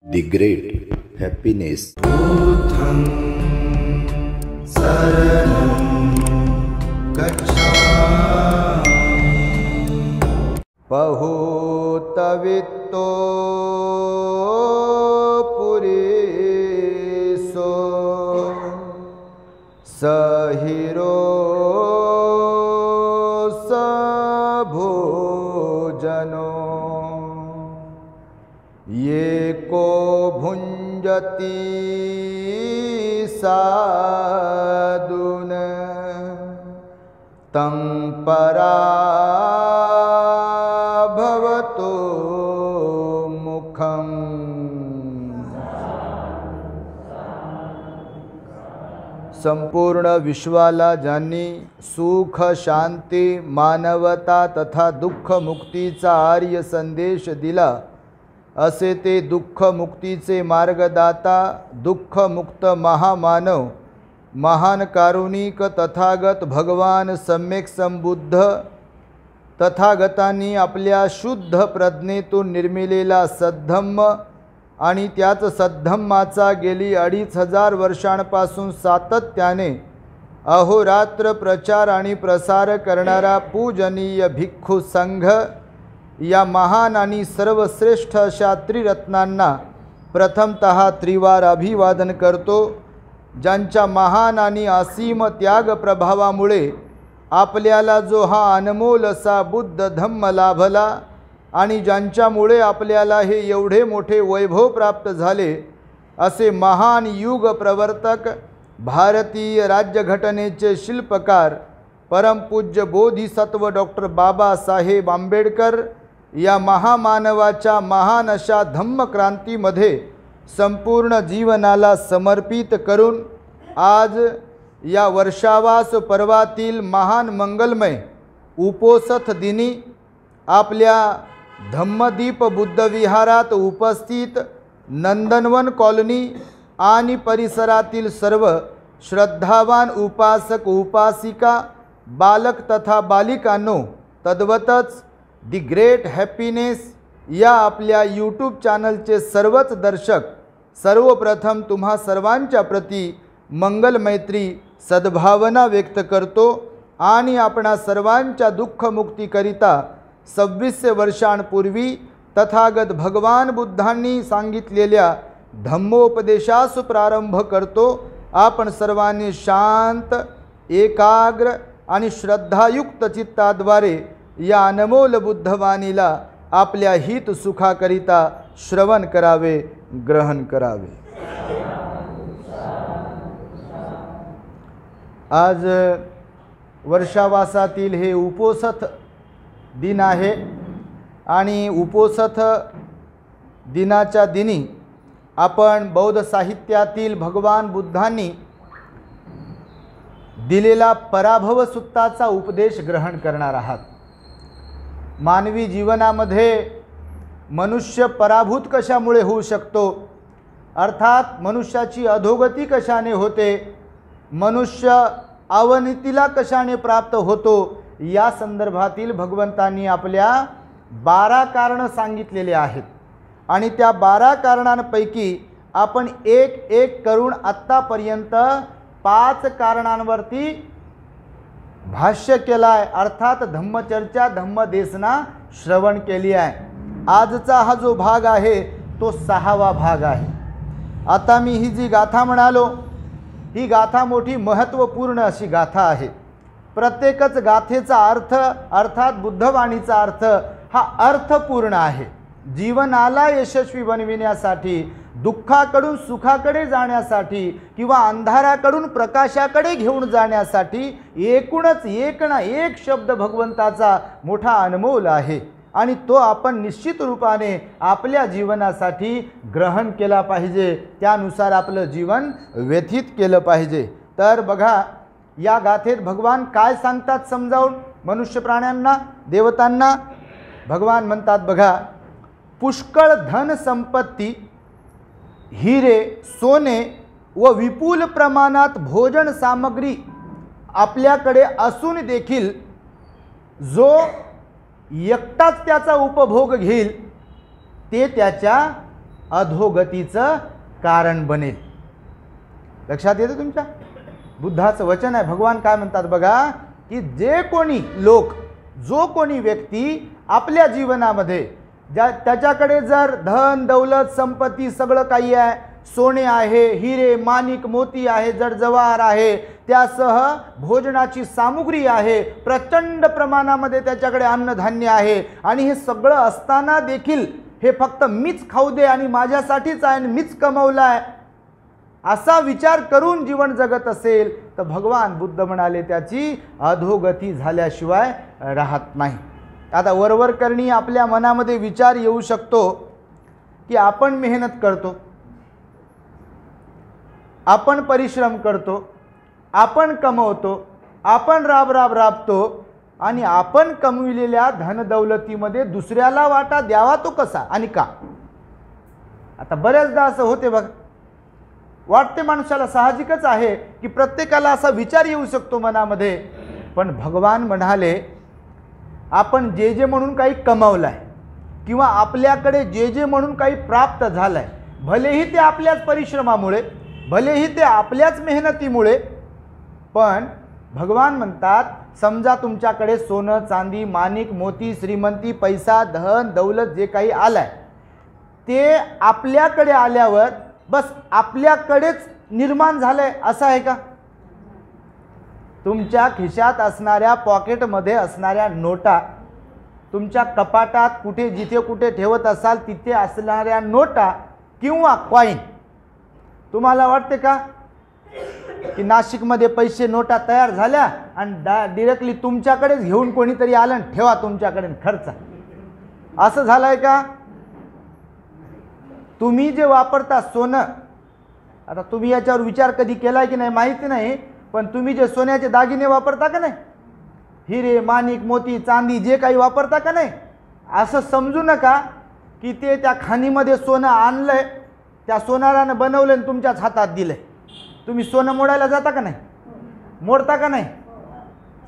The great happiness. बुद्धं शरणं गच्छामि। बहुतवित्तो पुरीसो सहिरो सभोजनो एको भुञ्जति साधुन तं पराभवतो मुखम्। संपूर्ण विश्वाला ज्यांनी सुख शांती मानवता तथा दुःख मुक्तीचा आर्य संदेश दिला असे ते दुःख मुक्तीचे मार्गदाता दुःख मुक्त महामानव महान कारुणिक तथागत भगवान सम्यक संबुद्ध तथागतांनी आपल्या शुद्ध प्रज्ञेतून निर्मिलेला सद्धम्म आणि त्याच सद्धम्माचा गेली 2500 वर्षांपासून सातत्याने अहोरात्र प्रचार आणि प्रसार करणारा पूजनीय भिक्खू संघ या महान आणि सर्वश्रेष्ठ अशा त्रिरत्नांना प्रथमतः त्रिवार अभिवादन करतो, ज्यांच्या महान आणि असीम त्याग प्रभावामुळे आपल्याला जो हा अनमोल असा बुद्ध धम्म लाभला आणि ज्यांच्यामुळे आपल्याला हे एवढे मोठे वैभव प्राप्त झाले असे महान युग प्रवर्तक भारतीय राज्यघटनेचे शिल्पकार परमपूज्य बोधिसत्व डॉक्टर बाबासाहेब आंबेडकर या महामानवाच्या महान अशा धम्मक्रांतीमध्ये संपूर्ण जीवनाला समर्पित करून आज या वर्षावास पर्वातील महान मंगलमय उपोषथ दिनी आपल्या धम्मदीप बुद्धविहारात उपस्थित नंदनवन कॉलनी आणि परिसरातील सर्व श्रद्धावान उपासक उपासिका बालक तथा बालिकांनो तद्वतच दी ग्रेट हॅपीनेस या आपल्या यूट्यूब चॅनलचे सर्वच दर्शक सर्वप्रथम तुम्हा सर्वांच्या प्रती मंगल मैत्री सद्भावना व्यक्त करतो आणि आपणा सर्वांच्या दुःखमुक्तीकरिता 2600 वर्षांपूर्वी तथागत भगवान बुद्धांनी सांगितलेल्या धम्मोपदेशास प्रारंभ करतो। आपण सर्वांनी शांत एकाग्र आणि श्रद्धायुक्त चित्ताद्वारे या अनमोल बुद्धवाणीला आपल्या हित सुखाकरिता श्रवण करावे ग्रहण करावे। आज वर्षावासातील हे उपोषथ दिन आहे आणि उपोषथ दिनाच्या दिनी आपण बौद्ध साहित्यातील भगवान बुद्धांनी दिलेला पराभव सुत्ताचा उपदेश ग्रहण करणार आहात। मानवी जीवनामध्ये मनुष्य पराभूत कशामुळे होऊ शकतो, अर्थात मनुष्याची अधोगती कशाने होते, मनुष्य अवनतीला कशाने प्राप्त होतो, या संदर्भातील भगवंतांनी आपल्या 12 कारण सांगितलेले आहेत आणि त्या 12 कारणांपैकी आपण एक एक करून आत्तापर्यंत 5 कारणांवरती भाष्य केला आहे, अर्थात धम्मचर्चा धम्मदेशना श्रवण केली आहे। आजचा हा जो भाग आहे तो 6वा भाग आहे। आता मी ही जी गाथा म्हणालो ही गाथा मोठी महत्त्वपूर्ण अशी गाथा आहे। प्रत्येकच गाथेचा अर्थ अर्थात बुद्धवाणीचा अर्थ हा अर्थपूर्ण आहे। जीवनाला यशस्वी बनविण्यासाठी दुःखाकडून सुखाकडे जाण्यासाठी किंवा अंधाराकडून प्रकाशाकडे घेऊन जाण्यासाठी एकूणच एक ना एक शब्द भगवंताचा मोठा अनमोल आहे आणि तो आपण निश्चित रूपाने आपल्या जीवनासाठी ग्रहण केला पाहिजे, त्यानुसार आपलं जीवन व्यतीत केलं पाहिजे। तर बघा या गाथेत भगवान काय सांगतात समजावून मनुष्य प्राण्यांना देवतांना। भगवान म्हणतात बघा, पुष्कळ धन संपत्ती हिरे सोने व विपुल प्रमाणात भोजन सामग्री आपल्याकडे असून देखील जो एकटाच त्याचा उपभोग घेईल ते त्याच्या अधोगतीचं कारण बनेल. लक्षात येतं तुमच्या? बुद्धाचं वचन आहे. भगवान काय म्हणतात बघा, की जे कोणी लोक, जो कोणी व्यक्ती आपल्या जीवनामध्ये त्याच्याकडे जर धन दौलत संपत्ती सगळं काही आहे, सोने आहे, हिरे माणिक मोती आहे, जडजवार आहे, त्यासह भोजनाची सामुग्री आहे, प्रचंड प्रमाणामध्ये त्याच्याकडे अन्नधान्य आहे, आणि हे सगळं असताना देखील हे फक्त मीच खाऊ दे आणि माझ्यासाठीच आहे आणि मीच कमवलं आहे असा विचार करून जीवन जगत असेल तर भगवान बुद्ध म्हणाले त्याची अधोगती झाल्याशिवाय राहत नाही. आता वरवर करणी आपल्या मनामध्ये विचार येऊ शकतो की आपण मेहनत करतो, आपण परिश्रम करतो, आपण कमवतो, आपण राबतो आणि आपण कमविलेल्या धनदौलतीमध्ये दुसऱ्याला वाटा द्यावा तो कसा आणि का? आता बऱ्याचदा असं होते बघ, वाटते माणसाला, साहजिकच आहे की प्रत्येकाला असा विचार येऊ शकतो मनामध्ये. पण भगवान म्हणाले आपण जे जे म्हणून काही कमावलं आहे किंवा आपल्याकडे जे जे म्हणून काही प्राप्त झालं आहे, भलेही ते आपल्याच परिश्रमामुळे, भलेही ते आपल्याच मेहनतीमुळे, पण भगवान म्हणतात समजा तुमच्याकडे सोनं चांदी माणिक मोती श्रीमंती पैसा धन दौलत जे काही आलंय ते आपल्याकडे आल्यावर बस आपल्याकडेच निर्माण झालंय असं आहे का? तुमच्या खिशात असणाऱ्या पॉकेटमध्ये असणाऱ्या नोटा, तुमच्या कपाटात कुठे जिथे कुठे ठेवत असाल तिथे असणाऱ्या नोटा किंवा कॉईन, तुम्हाला वाटते का की नाशिकमध्ये पैसे नोटा तयार झाल्या आणि डायरेक्टली तुमच्याकडेच घेऊन कोणीतरी आलं आणि ठेवा तुमच्याकडे खर्च, असं झालंय का? तुम्ही जे वापरता सोनं, आता तुम्ही याच्यावर विचार कधी केलाय की नाही माहिती नाही, पण तुम्ही जे सोन्याचे दागिने वापरता का नाही, हिरे माणिक मोती चांदी जे काही वापरता का नाही, असं समजू नका की ते त्या खाणीमध्ये सोनं आणलंय, त्या सोनारानं बनवलं आणि तुमच्याच हातात दिलंय. तुम्ही सोनं मोडायला जाता का नाही? मोडता का नाही?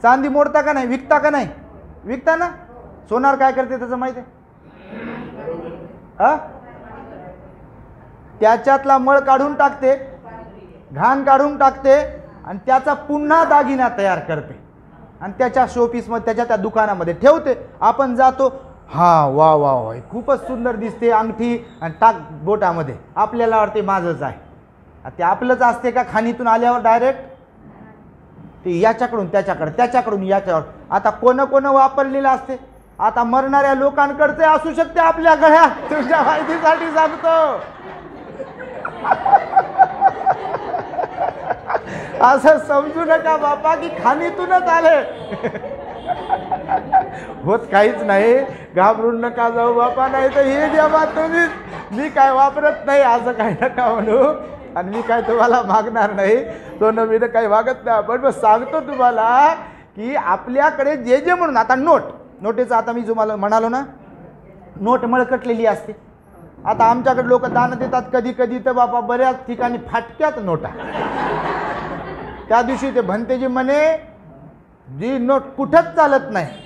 चांदी मोडता का नाही? विकता का नाही? विकता ना. सोनार काय करते त्याचं माहिती आहे? त्याच्यातला मळ काढून टाकते, घाण काढून टाकते आणि त्याचा पुन्हा दागिना तयार करते आणि त्याच्या शोपीसमध्ये त्याच्या त्या दुकानामध्ये ठेवते. आपण जातो, हां वा वा वा खूपच सुंदर दिसते अंगठी, आणि टाक बोटामध्ये, आपल्याला वाटते माझंच आहे. ते आपलंच असते का? खाणीतून आल्यावर डायरेक्ट ते याच्याकडून त्याच्याकडे त्याच्याकडून याच्यावर. आता कोण वापरलेलं असते? आता मरणाऱ्या लोकांकडचे असू शकते आपल्या गळ्यात, तुमच्या माहितीसाठी सांगतो. असं समजू नका बापा की खाणीतूनच आले. होत काहीच नाही, घाबरून नका जाऊ बापा, नाही तर हे द्या बा तुम्ही, मी काय वापरत नाही असं काही नका म्हणू, आणि मी काय तुम्हाला मागणार नाही, तो नवीन काही मागत नाही. आपण बस सांगतो तुम्हाला की आपल्याकडे जे जे म्हणून, आता नोटेचं आता मी तुम्हाला म्हणालो ना, नोट मळकटलेली असते. आता आमच्याकडे लोक दान देतात कधी कधी तर बापा बऱ्याच ठिकाणी फाटक्यात नोटा. त्या दिवशी ते भंतेजी म्हणे जी नोट कुठंच चालत नाही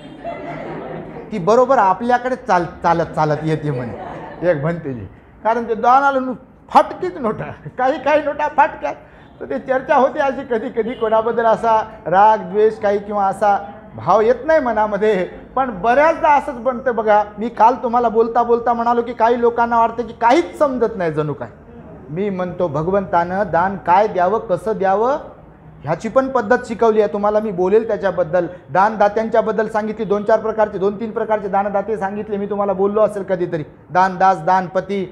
ती बरोबर आपल्याकडे चालत येते म्हणे एक भंतेजी, कारण ते दानाला फाटकीच नोटा, काही नोटा फाटक्यात. तर ते चर्चा होते अशी कधी कधी, कोणाबद्दल असा राग द्वेष काही किंवा असा भाव येत नाही मनामध्ये, पण बऱ्याचदा असंच बनतं बघा. मी काल तुम्हाला बोलता बोलता म्हणालो की काही लोकांना वाटतं की काहीच समजत नाही जणू काय. मी म्हणतो भगवंतानं दान काय द्यावं कसं द्यावं ह्याची पण पद्धत शिकवली आहे तुम्हाला. मी बोलेल त्याच्याबद्दल. दानदात्यांच्याबद्दल सांगितली, 2-4 प्रकारचे 2-3 प्रकारचे दानदाते सांगितले मी तुम्हाला, बोललो असेल कधीतरी. दानदास दानपती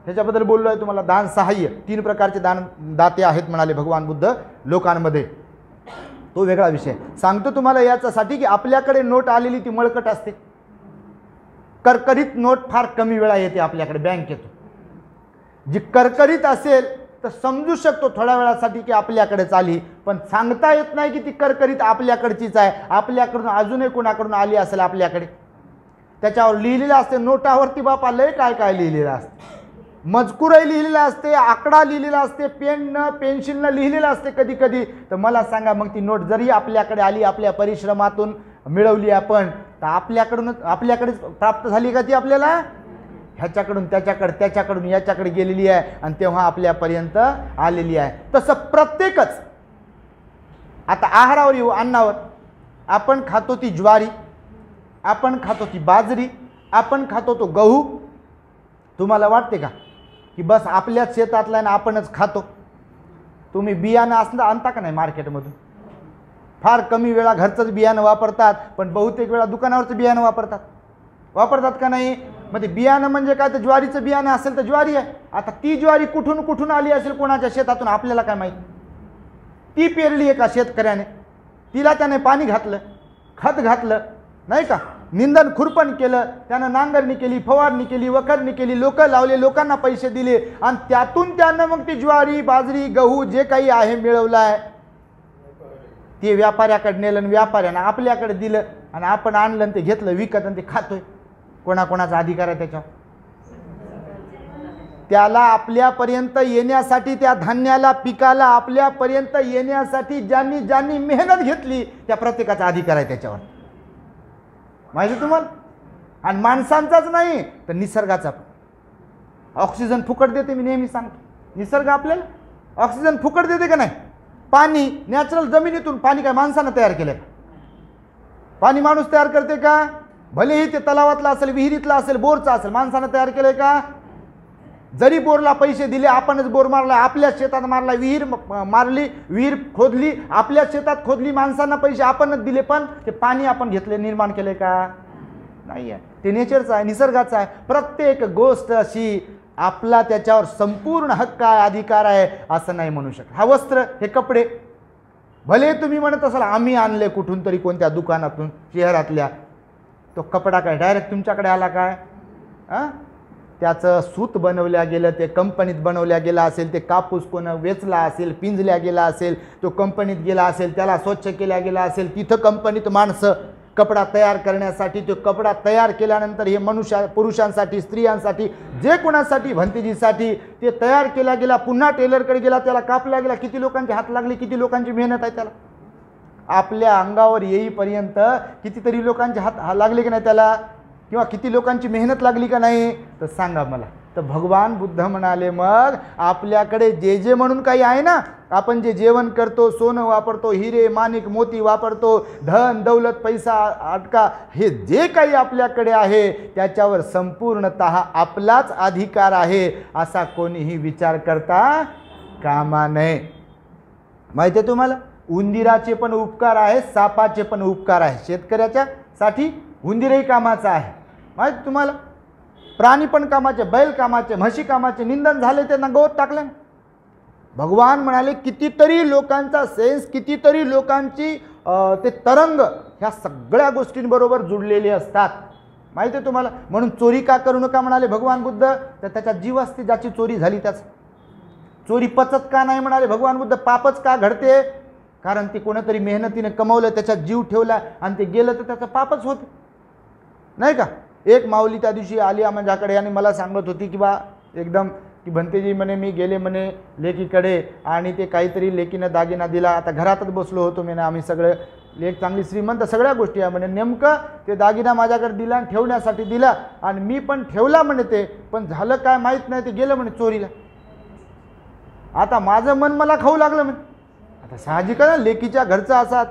ह्याच्याबद्दल बोललो आहे तुम्हाला. दान सहाय्य 3 प्रकारचे दानदाते आहेत म्हणाले भगवान बुद्ध लोकांमध्ये. तो वेगळा विषय सांगतो तुम्हाला याच्यासाठी की आपल्याकडे नोट आलेली ती मळकट असते. करकरीत नोट फार कमी वेळा येते आपल्याकडे बँकेतून. जी करकरीत असेल तर समजू शकतो थोड्या वेळासाठी की आपल्याकडेच आली, पण सांगता येत नाही की ती करकरीत आपल्याकडचीच आहे, आपल्याकडून अजूनही कोणाकडून आली असेल आपल्याकडे. त्याच्यावर लिहिलेलं असते नोटावरती बापा लय काय काय लिहिलेलं असते, मजकूरही लिहिलेला असते, आकडा लिहिलेला असते, पेन्सिलनं लिहिलेलं असते कधी कधी. तर मला सांगा मग ती नोट जरी आपल्याकडे आली, आपल्या परिश्रमातून मिळवली आपण, तर आपल्याकडेच प्राप्त झाली का ती आपल्याला? ह्याच्याकडून त्याच्याकडे, त्याच्याकडून याच्याकडे गेलेली आहे आणि तेव्हा आपल्यापर्यंत आलेली आहे. तसं प्रत्येकच. आता आहारावर येऊ, अन्नावर. आपण खातो ती ज्वारी, आपण खातो ती बाजरी, आपण खातो तो गहू. तुम्हाला वाटते का की बस आपल्याच शेतातला आणि आपणच खातो? तुम्ही बियाणं असलं आणता का नाही मार्केटमधून? फार कमी वेळा घरचंच बियाणं वापरतात, पण बहुतेक वेळा दुकानावरचं बियाणं वापरतात का नाही? मग ते बियाणं म्हणजे काय? तर ज्वारीचं बियाणं असेल तर ज्वारी आहे. आता ती ज्वारी कुठून कुठून आली असेल, कोणाच्या शेतातून, आपल्याला काय माहीत? ती पेरली एका शेतकऱ्याने, तिला त्याने पाणी घातलं, खत घातलं, नाही का, निंदन खुरपण केलं, त्यानं नांगरणी केली, फवारणी केली, वखरणी केली, लोक लावले, लोकांना पैसे दिले आणि त्यातून त्यानं मग ती ज्वारी, बाजरी, गहू जे काही आहे मिळवलं आहे ते व्यापाऱ्याकडे नेलं आणि व्यापाऱ्यानं आपल्याकडे दिलं आणि आपण आणलं आणि ते घेतलं विकत आणि ते खातोय. कोणाकोणाचा अधिकार आहे त्याच्यावर? त्याला आपल्यापर्यंत येण्यासाठी, त्या धान्याला, पिकाला आपल्यापर्यंत येण्यासाठी ज्यांनी ज्यांनी मेहनत घेतली त्या प्रत्येकाचा अधिकार आहे त्याच्यावर. माहिती तुम्हाला? आणि माणसांचाच नाही तर निसर्गाचा पण. ऑक्सिजन फुकट देते, मी नेहमी सांगतो. निसर्ग आपल्याला ऑक्सिजन फुकट देते का नाही? पाणी नॅचरल जमिनीतून, पाणी काय माणसानं तयार केलं का? पाणी माणूस तयार करते का? भलेही ते तलावातलं असेल, विहिरीतलं असेल, बोरचं असेल, माणसानं तयार केलंय का? जरी बोरला पैसे दिले, आपणच बोर मारला, आपल्याच शेतात मारला, विहीर मारली, विहीर खोदली, आपल्याच शेतात खोदली, माणसांना पैसे आपणच दिले, पण ते पाणी आपण घेतले, निर्माण केले का? नाही आहे. ते नेचरचं आहे, निसर्गाचं आहे. प्रत्येक गोष्ट अशी आपला त्याच्यावर संपूर्ण हक्क आहे, अधिकार आहे असं नाही म्हणू शकत. हा वस्त्र, हे कपडे, भले तुम्ही म्हणत असाल आम्ही आणले कुठून तरी, कोणत्या दुकानातून, शहरातल्या, तो कपडा काय डायरेक्ट तुमच्याकडे आला काय? त्याचं सूत बनवल्या गेलं, ते कंपनीत बनवल्या गेला असेल, ते कापूस कोण वेचला असेल, पिंजल्या गेला असेल, तो कंपनीत गेला असेल, त्याला स्वच्छ केल्या गेला असेल, तिथं कंपनीत माणसं कपडा तयार करण्यासाठी, तो कपडा तयार केल्यानंतर हे पुरुषांसाठी, स्त्रियांसाठी, जे कोणासाठी, भंतेजीसाठी ते तयार केला गेला, पुन्हा टेलरकडे गेला, त्याला कापला गेला. किती लोकांचे हात लागले, किती लोकांची मेहनत आहे त्याला. आपल्या अंगावर येईपर्यंत कितीतरी लोकांचे हात लागले की नाही त्याला, किंवा किती लोकांची मेहनत लागली का नाही? तर सांगा मला. तर भगवान बुद्ध म्हणाले, मग आपल्याकडे जे जे म्हणून काही आहे ना, आपण जे जेवण करतो, सोनं वापरतो, हिरे माणिक मोती वापरतो, धन दौलत पैसा अटका, हे जे काही आपल्याकडे आहे त्याच्यावर संपूर्णतः आपलाच अधिकार आहे असा कोणीही विचार करता कामा नये. माहिती आहे तुम्हाला? उंदीराचे पण उपकार आहेत, सापाचे पण उपकार आहेत. शेतकऱ्याच्या साठी उंदीरही कामाचा आहे. माहिती तुम्हाला? प्राणी पण कामाचे, बैल कामाचे, म्हशी कामाचे. निंदन झाले त्यांना गवत टाकलं. भगवान म्हणाले कितीतरी लोकांचा सेन्स, कितीतरी लोकांची ते तरंग ह्या सगळ्या गोष्टींबरोबर जुडलेले असतात. माहिती आहे तुम्हाला? म्हणून चोरी का करू नका म्हणाले भगवान बुद्ध. तर त्याच्यात जीव असते, ज्याची चोरी झाली त्याच. चोरी पचत का नाही म्हणाले भगवान बुद्ध. पापच का घडते? कारण ते कोणतरी मेहनतीने कमवलं, त्याच्यात जीव ठेवला आणि ते गेलं तर त्याचं पापच होतं, नाही का? एक माऊली त्या दिवशी आली माझ्याकडे आणि मला सांगत होती की बा एकदम की भंतेजी म्हणे मी गेले म्हणे लेकीकडे आणि ते काहीतरी लेकीनं दागिना दिला. आता घरातच बसलो होतो म्हणे आम्ही सगळे, लेक चांगली श्रीमंत, सगळ्या गोष्टी आहे म्हणे. नेमकं ते दागिना माझ्याकडे दिला आणि ठेवण्यासाठी दिला आणि मी पण ठेवला म्हणे ते, पण झालं काय माहीत नाही, ते गेलं म्हणे चोरीला. आता माझं मन मला खाऊ लागलं म्हणे. आता साहजिक आहे ना, लेकीच्या घरचं असात,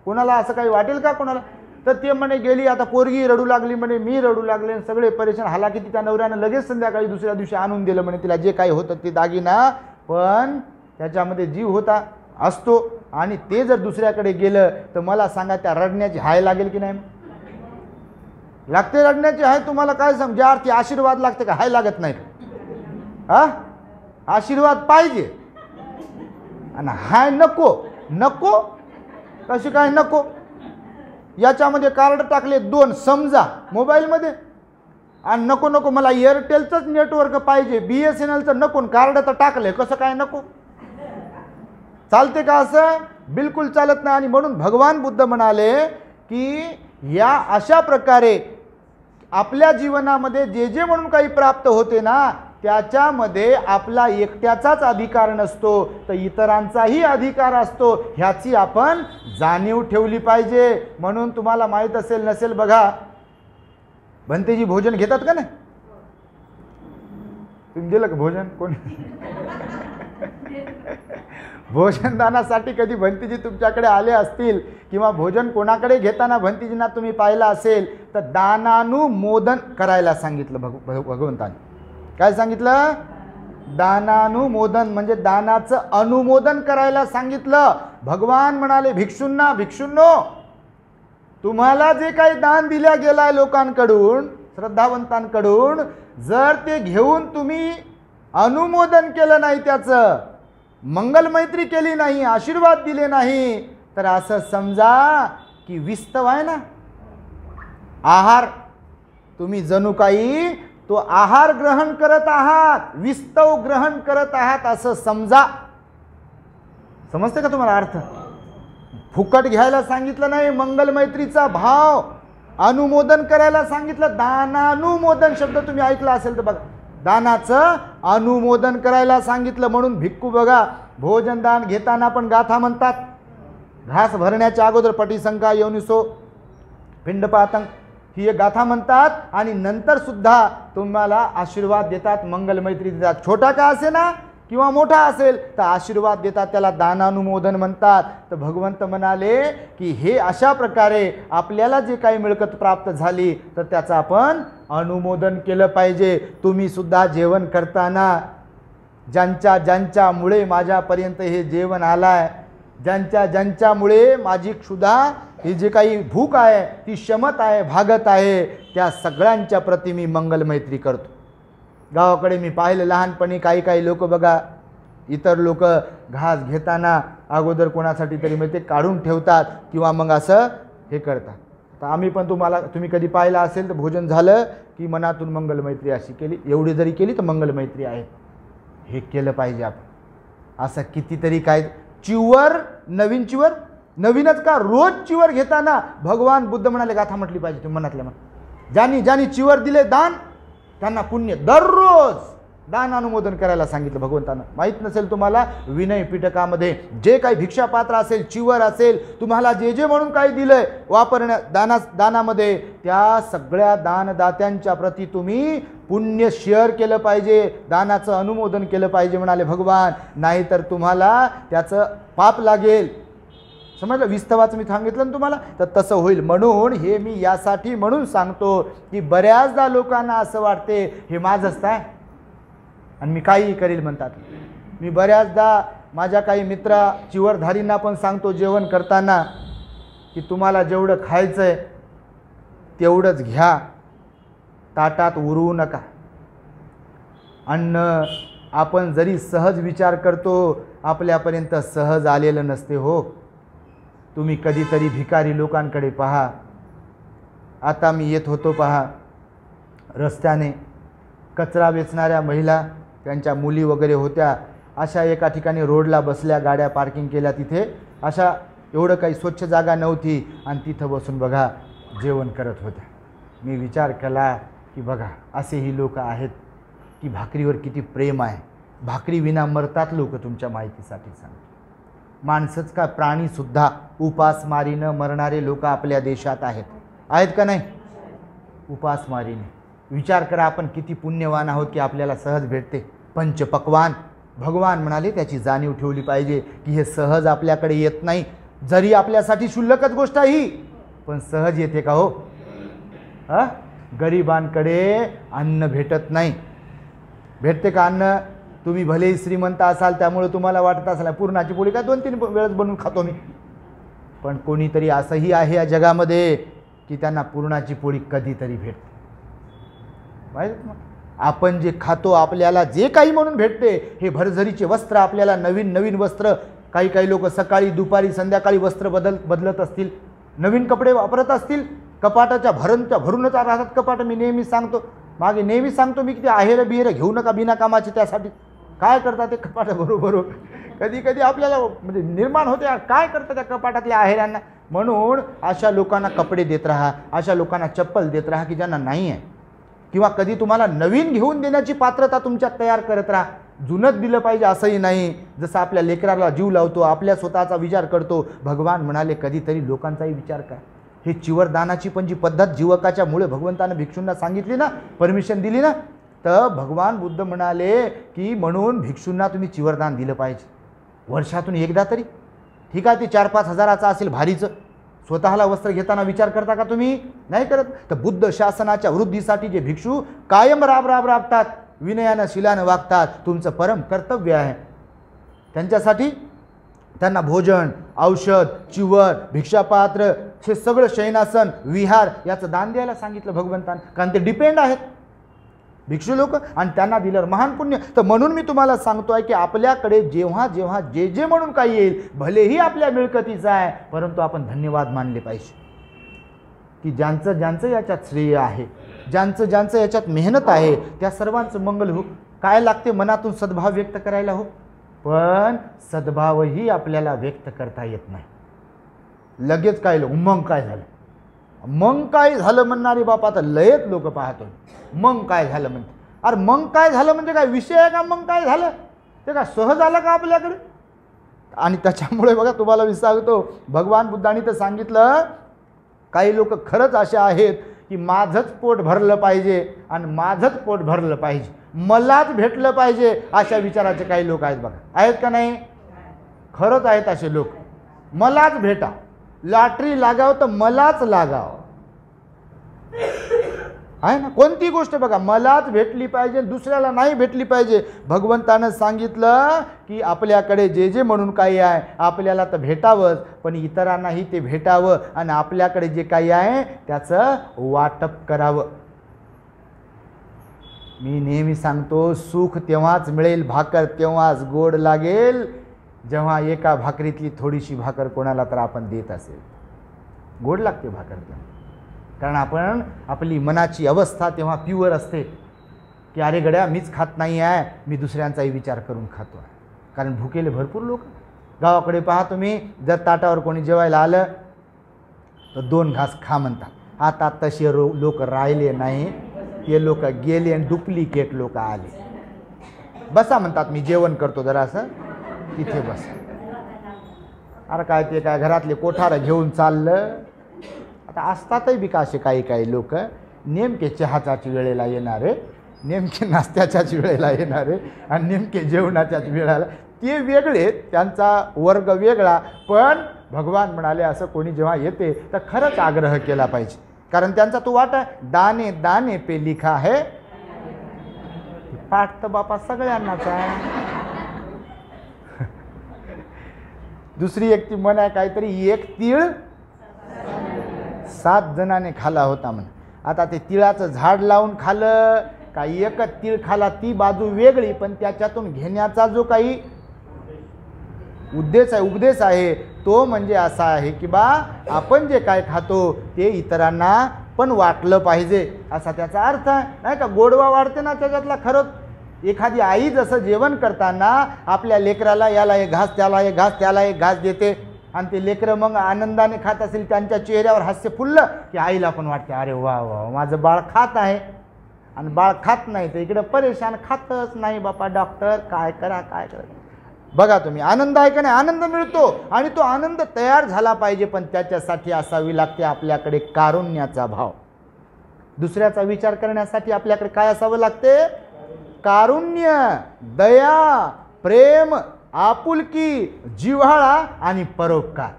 कोणाला असं काही वाटेल का कोणाला? तर ते म्हणे गेली. आता पोरगी रडू लागली म्हणे, मी रडू लागले, सगळे परेशान. हालाकी त्या नवऱ्यानं लगेच संध्याकाळी दुसऱ्या दिवशी आणून दिलं म्हणे तिला जे काही होतं ते दागिना, पण त्याच्यामध्ये जीव होता असतो आणि ते जर दुसऱ्याकडे गेलं तर मला सांगा त्या रडण्याची हाय लागेल की नाही? लागते रडण्याची हाय. तुम्हाला काय सांग, ज्या अर्थी आशीर्वाद लागते का हाय लागत नाही? हा, आशीर्वाद पाहिजे आणि हाय नको. नको कशी काय नको? याच्यामध्ये कार्ड टाकले 2 समजा मोबाईलमध्ये आणि नको नको मला एअरटेलचंच नेटवर्क पाहिजे, BSNLचं नको, कार्ड तर टाकले, कसं काय नको? चालते का असं? बिलकुल चालत नाही. आणि म्हणून भगवान बुद्ध म्हणाले की या अशा प्रकारे आपल्या जीवनामध्ये जे जे म्हणून काही प्राप्त होते ना, त्याच्यामध्ये आपला एकट्याचाच अधिकार नसतो तर इतरांचाही अधिकार असतो, ह्याची आपण जाणीव ठेवली पाहिजे. म्हणून तुम्हाला माहीत असेल नसेल बघा, भंतेजी भोजन घेतात का नाही? तुम्ही दिलं का भोजन? कोणी भोजनदानासाठी कधी भंतीजी तुमच्याकडे आले असतील किंवा भोजन कोणाकडे घेताना भंतीजींना तुम्ही पाहिलं असेल तर दानानुमोदन करायला सांगितलं भगवंताने. काय सांगितलं? दानानुमोदन म्हणजे दानाचं अनुमोदन करायला सांगितलं. भगवान म्हणाले भिक्षूंनो, तुम्हाला जे काही दान दिल्या गेलाय लोकांकडून, श्रद्धावंतांकडून, जर ते घेऊन तुम्ही अनुमोदन केलं नाही, त्याचं मंगलमैत्री केली नाही, आशीर्वाद दिले नाही, तर असं समजा की विस्तव आहे ना, आहार, तुम्ही जणू काही तो आहार ग्रहण करत आहात, विस्तव ग्रहण करत आहात असं समजा. समजते का तुम्हाला अर्थ? फुकट घ्यायला सांगितलं नाही, मंगलमैत्रीचा भाव अनुमोदन करायला सांगितलं. दानानुमोदन शब्द तुम्ही ऐकला असेल तर बघा, दानाचं अनुमोदन करायला सांगितलं. म्हणून भिक्खू बघा, भोजनदान घेताना पण गाथा म्हणतात. घास भरण्याच्या अगोदर पटिसंका योनिसो पिंडपातं ही एक गाथा म्हणतात आणि नंतर सुद्धा तुम्हाला आशीर्वाद देतात, मंगलमैत्री देतात. छोटा का असे ना किंवा मोठा असेल तर आशीर्वाद देतात, त्याला दानानुमोदन म्हणतात. तर भगवंत म्हणाले की हे अशा प्रकारे आपल्याला जे काही मिळकत प्राप्त झाली तर त्याचं आपण अनुमोदन केलं पाहिजे. तुम्ही सुद्धा जेवण करताना ज्यांच्यामुळे माझ्यापर्यंत हे जेवण आलाय, ज्यांच्यामुळे माझी क्षुधा, ही जी काही भूक आहे ती शमत आहे, भागत आहे, त्या सगळ्यांच्या प्रती मी मंगलमैत्री करतो. गावाकडे मी पाहिलं लहानपणी काही लोक बघा, इतर लोक घास घेताना अगोदर कोणासाठी तरी मग ते काढून ठेवतात किंवा मग असं हे करतात. तर आम्ही पण तुम्ही कधी पाहिलं असेल तर भोजन झालं की मनातून मंगलमैत्री अशी केली, एवढी जरी केली तर मंगलमैत्री आहे, हे केलं पाहिजे आपण. असं कितीतरी काय चिवर, नवीन चिवर, नवीनच का रोज चिवर घेताना भगवान बुद्ध म्हणाले, गाथा म्हटली पाहिजे तुम्ही मनातल्या मनात. ज्यांनी चिवर दिले दान त्यांना पुण्य. दररोज दान अनुमोदन करायला सांगितलं भगवंतानं. माहीत नसेल तुम्हाला, विनय पिटकामध्ये जे काही भिक्षापात्र असेल, चिवर असेल, तुम्हाला जे म्हणून काही दिलंय दानामध्ये, त्या सगळ्या दानदात्यांच्या प्रती तुम्ही पुण्य शेअर केलं पाहिजे, दानाचं अनुमोदन केलं पाहिजे म्हणाले भगवान. नाहीतर तुम्हाला त्याचं पाप लागेल. समजलं? विस्तवाचं मी सांगितलं ना तुम्हाला, तर तसं होईल. म्हणून हे मी यासाठी म्हणून सांगतो की बऱ्याचदा लोकांना असं वाटते हे माझंच आहे आणि मी काहीही करील म्हणतात. मी बऱ्याचदा माझ्या काही मित्र चिवरधारींना पण सांगतो जेवण करताना की तुम्हाला जेवढं खायचं आहे तेवढंच घ्या, ताटात उरवू नका. अन्न आपण जरी सहज विचार करतो, आपल्यापर्यंत सहज आलेलं नसते हो. तुम्ही कधीतरी भिकारी लोकांकडे पहा. आता मी येत होतो पहा रस्त्याने, कचरा वेचणाऱ्या महिला, त्यांच्या मुली वगैरे होत्या, अशा एका ठिकाणी रोडला बसल्या, गाड्या पार्किंग केल्या तिथे, अशा एवढं काही स्वच्छ जागा नव्हती आणि तिथं बसून बघा जेवण करत होत्या. मी विचार केला की बघा असेही लोक आहेत की भाकरीवर किती प्रेम आहे. भाकरी विना मरतात लोक, तुमच्या माहितीसाठी सांगतो. माणसंच का प्राणीसुद्धा उपासमारीनं मरणारे लोक आपल्या देशात आहेत का नाही? उपासमारीने. विचार करा आपण किती पुण्यवान आहोत की आपल्याला सहज भेटते. पंचपक्वान भगवान म्हणाले त्याची जाणीव ठेवली पाहिजे की हे सहज आपल्याकडे येत नाही. जरी आपल्यासाठी क्षुल्लकच गोष्ट ही, पण सहज येते का हो? गरिबांकडे अन्न भेटत नाही. भेटते का अन्न? तुम्ही भलेही श्रीमंत असाल त्यामुळे तुम्हाला वाटत असेल पुरणाची पोळी काय 2-3 वेळेस बनवून खातो मी, पण कोणीतरी असंही आहे या जगामध्ये की त्यांना पुरणाची पोळी कधीतरी भेटते. माहिती? आपण जे खातो, आपल्याला जे काही म्हणून भेटते, हे भरझरीचे वस्त्र, आपल्याला नवीन वस्त्र, काही लोक सकाळी दुपारी संध्याकाळी वस्त्र बदलत असतील, नवीन कपडे वापरत असतील, कपाटाच्या भरूनच राहतात कपाट. मी नेहमी सांगतो मी की ते आहेर बिहेर घेऊ नका बिना कामाचे. त्यासाठी काय करतात ते कपाट बरोबर कधी आपल्याला म्हणजे निर्माण होते, काय करतात त्या कपाटातल्या आहेरांना. म्हणून अशा लोकांना कपडे देत राहा, अशा लोकांना चप्पल देत राहा की ज्यांना नाही आहे, किंवा कधी तुम्हाला नवीन घेऊन देण्याची पात्रता तुमच्यात तयार करत राहा. जुनच दिलं पाहिजे असंही नाही. जसं आपल्या लेकराला जीव लावतो, आपल्या स्वतःचा विचार करतो, भगवान म्हणाले कधीतरी लोकांचाही विचार करा. हे चिवरदानाची पण जी पद्धत जीवकाच्या मुळे भगवंतानं भिक्षूंना सांगितली ना, परमिशन दिली ना, तर भगवान बुद्ध म्हणाले की म्हणून भिक्षूंना तुम्ही चिवरदान दिलं पाहिजे वर्षातून एकदा तरी. ठीक आहे, ते 4-5 हजाराचं असेल भारीचं, स्वतःला वस्त्र घेताना विचार करता का तुम्ही? नाही करत. तर बुद्ध शासनाच्या वृद्धीसाठी जे भिक्षू कायम राबतात, विनयानं शिलानं वागतात, तुमचं परम कर्तव्य आहे त्यांच्यासाठी त्यांना भोजन, औषध, चिवर, भिक्षापात्र, हे सगळं शयनासन, विहार याचं दान द्यायला सांगितलं भगवंतानं. कारण ते डिपेंड आहेत भिक्षू लोक, आणि त्यांना दिलं महान पुण्य. तर म्हणून मी तुम्हाला सांगतोय की आपल्याकडे जेव्हा जेव्हा जे जे म्हणून काही येईल, भलेही आपल्या मिळकतीचं आहे, परंतु आपण धन्यवाद मानले पाहिजे की ज्यांचं ज्यांचं याच्यात श्रेय आहे, ज्यांचं ज्यांचं याच्यात मेहनत आहे, त्या सर्वांचं मंगल हो. काय लागते मनातून सद्भाव व्यक्त करायला हो, पण सद्भावही आपल्याला व्यक्त करता येत नाही. लगेच काय मग काय झालं, मग काय झालं म्हणणारे बापा आता लयच लोक पाहतो. मग काय झालं म्हणते, अरे मग काय झालं म्हणजे काय विषय आहे का? मग काय झालं ते काय सहज आलं का आपल्याकडे? आणि त्याच्यामुळे बघा तुम्हाला मी सांगतो, भगवान बुद्धांनी तर सांगितलं, काही लोक खरंच असे आहेत की माझंच पोट भरलं पाहिजे आणि माझंच पोट भरलं पाहिजे, मलाच भेटलं पाहिजे, अशा विचाराचे काही लोक आहेत. बघा आहेत का नाही? खरंच आहेत असे लोक. मलाच भेटा, लॉटरी लागाव तर मलाच लागाव, आहे ना? कोणती गोष्ट बघा मलाच भेटली पाहिजे, दुसऱ्याला नाही भेटली पाहिजे. भगवंतानं सांगितलं की आपल्याकडे जे जे म्हणून काही आहे आपल्याला तर भेटावंच, पण इतरांनाही ते भेटावं आणि आपल्याकडे जे काही आहे त्याचं वाटप करावं. मी नेहमी सांगतो, सुख तेव्हाच मिळेल, भाकर तेव्हाच गोड लागेल, जेव्हा एका भाकरीतली थोडीशी भाकर कोणाला तर आपण देत असेल. गोड लागते भाकर तेव्हा, कारण आपण आपली मनाची अवस्था तेव्हा प्युअर असते की अरे गड्या मीच खात नाही आहे, मी दुसऱ्यांचाही विचार करून खातो आहे. कारण भुकेले भरपूर लोक गावाकडे पहा तुम्ही, जर ताटावर कोणी जेवायला आलं तर 2 घास खा म्हणतात. आता तसे लोक राहिले नाही, ते लोक गेले आणि डुप्लिकेट लोक आले. बसा म्हणतात, मी जेवण करतो जरासं, तिथे बस. अरे काय ते काय घरातले कोठार घेऊन चाललं. आता असतातही बी का असे काही काही लोक नेमके चहाच्याच वेळेला येणारे, नेमके नाश्त्याच्याच वेळेला येणारे आणि नेमके जेवणाच्याच वेळेला, ते वेगळे, त्यांचा वर्ग वेगळा. पण भगवान म्हणाले असं कोणी जेव्हा येते तर खरंच आग्रह केला पाहिजे, कारण त्यांचा तो वाटा आहे. दाने दाने पे लिखा है, पाठ तर बापा सगळ्यांनाच आहे. दुसरी एक ती म्हण आहे काहीतरी, 1 तीळ 7 जणांनी खाला होता म्हण. आता ते तिळाचं झाड लावून खाल्लं का एकच तीळ खाला, ती बाजू वेगळी, पण त्याच्यातून घेण्याचा जो काही उपदेश आहे तो म्हणजे असा आहे की बा आपण जे काय खातो ते इतरांना पण वाटलं पाहिजे, असा त्याचा अर्थ आहे. नाही का? गोडवा वाढते ना त्याच्यातला. खरंच एखादी आई जसं जेवण करताना आपल्या लेकराला याला एक घास, त्याला एक घास, त्याला एक घास देते, आणि ते लेकरं मग आनंदाने खात असेल, त्यांच्या चेहऱ्यावर हास्य फुललं की आईला पण वाटते अरे वा वा माझं बाळ खात आहे. आणि बाळ खात नाही तर इकडं परेशान, खातच नाही बापा, डॉक्टर काय करा काय करा. बघा तुम्ही, आनंद आहे का नाही? आनंद मिळतो, आणि तो आनंद तयार झाला पाहिजे, पण त्याच्यासाठी असावी लागते आपल्याकडे कारुण्याचा भाव. दुसऱ्याचा विचार करण्यासाठी आपल्याकडे काय असावं लागते? कारुण्य, दया, प्रेम, आपुलकी, जिव्हाळा आणि परोपकार.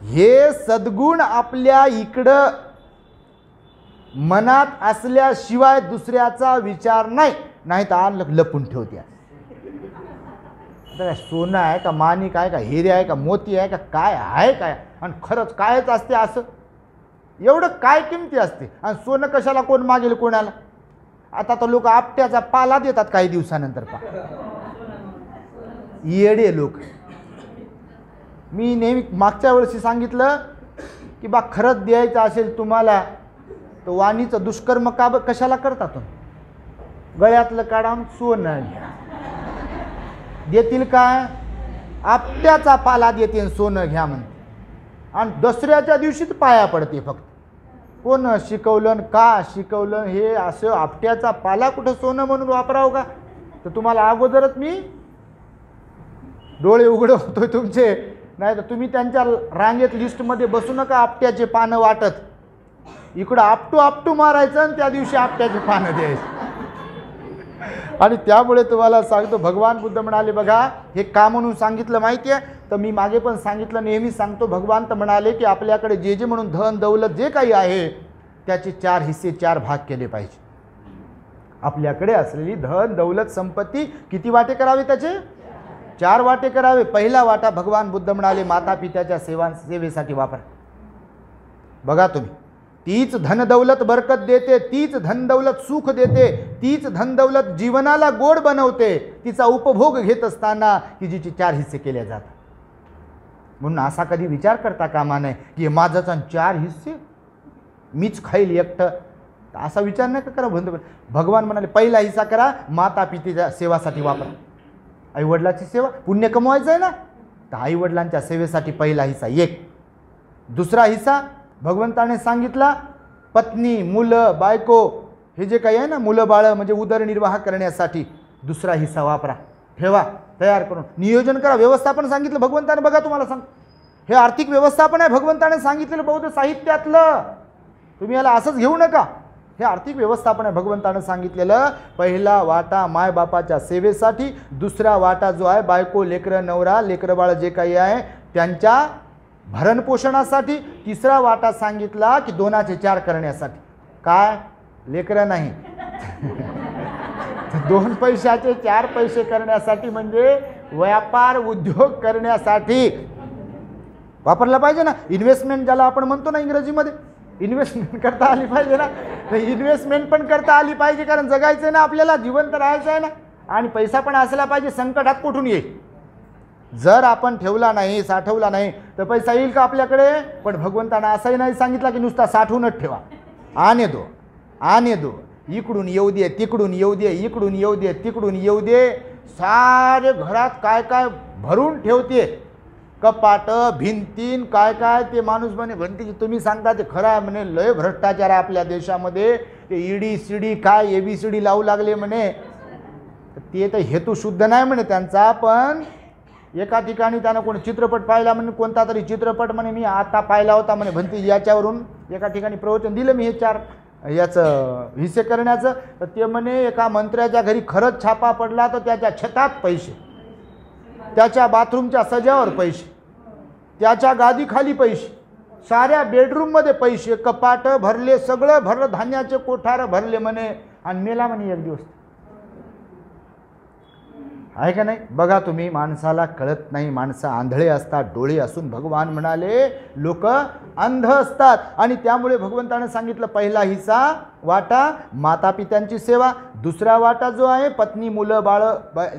हे सद्गुण आपल्या इकडं मनात असल्याशिवाय दुसऱ्याचा विचार नाही, नाही तर लपून ठेवते. आता सोनं आहे का, माणिक आहे का, हिरे आहे का, मोती आहे का, काय आहे काय, आणि खरंच कायच असते असं? एवढं काय किमती असते? आणि सोनं कशाला कोण मागेल कोणाला? आता तर लोक आपट्याचा पाला देतात काही दिवसानंतर. येडे लोक. मी नेहमी मागच्या वर्षी सांगितलं की बा खरंच द्यायचं असेल तुम्हाला तर वाणीचं दुष्कर्म कशाला करता तुम्ही? गळ्यातलं काढून सोनं घ्या. देतील काय? आपट्याचा पाला देते, सोनं घ्या म्हणते, आणि दसऱ्याच्या दिवशीच पाया पडते फक्त. कोण शिकवलं, का शिकवलं हे असं? आपट्याचा पाला कुठं सोनं म्हणून वापरावं का? तर तुम्हाला अगोदरच मी डोळे उघडे होतोय तुमचे, नाही तर तुम्ही त्यांच्या रांगेत लिस्टमध्ये बसू नका आपट्याचे पानं वाटत. इकडं आपटू आपटू मारायचं आणि त्या दिवशी आपट्याचे पानं द्यायचं. आणि त्यामुळे तुम्हाला सांगतो, भगवान बुद्ध म्हणाले, बघा हे का म्हणून सांगितलं माहिती आहे, तर मी मागे पण सांगितलं, नेहमी सांगतो, भगवान तर म्हणाले की आपल्याकडे जे जे म्हणून धन दौलत जे काही आहे त्याचे 4 हिस्से 4 भाग केले पाहिजे. आपल्याकडे असलेली धन दौलत संपत्ती किती वाटे करावे, त्याचे 4 वाटे करावे. पहिला वाटा भगवान बुद्ध म्हणाले माता पित्याच्या सेवेसाठी वापरा. बघा तुम्ही, तीच धन दौलत बरकत देते, तीच धन दौलत सुख देते, तीच धन दौलत जीवनाला गोड बनवते, तिचा उपभोग घेत असताना की जिचे 4 हिस्से केले जातात. म्हणून असा कधी विचार करता कामा नये की माझाच 4 हिस्से मीच खाईल एकटं, असा विचार नका करा. भगवान म्हणाले पहिला हिस्सा करा माता पितेच्या सेवासाठी वापरा. आईवडिलाची सेवा पुण्य कमवायचं आहे ना, तर आईवडिलांच्या सेवेसाठी पहिला हिस्सा 1. दुसरा हिस्सा भगवंताने सांगितला पत्नी मुलं बायको हे जे काही आहे ना, मुलं बाळं म्हणजे उदरनिर्वाह करण्यासाठी दुसरा हिस्सा वापरा, ठेवा, तयार करून नियोजन करा. व्यवस्थापन सांगितलं भगवंताने. बघा तुम्हाला सांग, हे आर्थिक व्यवस्थापन आहे भगवंताने सांगितलेलं बौद्ध साहित्यातलं. तुम्ही याला असंच घेऊ नका, हे आर्थिक व्यवस्थापन आहे भगवंताने सांगितलेलं. पहिला वाटा मायबापाच्या सेवेसाठी, दुसरा वाटा जो आहे बायको लेकरं नवरा लेकरं बाळ जे काही आहे त्यांच्या भरणपोषणासाठी, तिसरा वाटा सांगितला की 2चे 4 करण्यासाठी. काय लेकरं नाही 2 पैशाचे 4 पैसे करण्यासाठी, म्हणजे व्यापार उद्योग करण्यासाठी वापरला पाहिजे ना. इन्व्हेस्टमेंट ज्याला आपण म्हणतो ना इंग्रजीमध्ये, इन्व्हेस्टमेंट करता आली पाहिजे ना. तर इन्व्हेस्टमेंट पण करता आली पाहिजे, कारण जगायचं आहे ना आपल्याला, जिवंत राहायचं आहे ना. आणि पैसा पण असला पाहिजे. संकटात कुठून येईल, जर आपण ठेवला नाही साठवला नाही तर पैसा येईल का आपल्याकडे. पण भगवंतानं असंही नाही सांगितलं की नुसता साठवूनच ठेवा. आणे दो इकडून येऊ दे तिकडून येऊ दे, इकडून येऊ दे तिकडून येऊ दे, सारे घरात काय काय भरून ठेवते, कपाट भिंतीन काय काय. ते माणूस म्हणते तुम्ही सांगता ते खरं आहे म्हणे, लय भ्रष्टाचार आहे आपल्या देशामध्ये, ते ईडी सीडी काय ABCD लावू लागले म्हणे. ते तर हेतू शुद्ध नाही म्हणे त्यांचा. पण एका ठिकाणी त्यानं कोणी चित्रपट पाहिला म्हणे, कोणता तरी चित्रपट म्हणे मी आता पाहिला होता म्हणे भंती, याच्यावरून एका ठिकाणी प्रवचन दिलं मी हे 4 याचं हिस्से करण्याचं. तर ते म्हणे एका मंत्र्याच्या घरी खरंच छापा पडला तर त्याच्या छतात पैसे, त्याच्या बाथरूमच्या सजावर पैसे, त्याच्या गादीखाली पैसे, साऱ्या बेडरूममध्ये पैसे, कपाट भरले, सगळं भरलं, धान्याचे कोठार भरले म्हणे, आणि मेला म्हणे 1 दिवस. आहे का नाही. बघा तुम्ही, माणसाला कळत नाही, माणसं आंधळे असतात. डोळे असून भगवान म्हणाले लोक अंध असतात. आणि त्यामुळे भगवंताने सांगितलं पहिला हिस्सा वाटा माता पित्यांची सेवा, दुसरा वाटा जो आहे पत्नी मुलं बाळ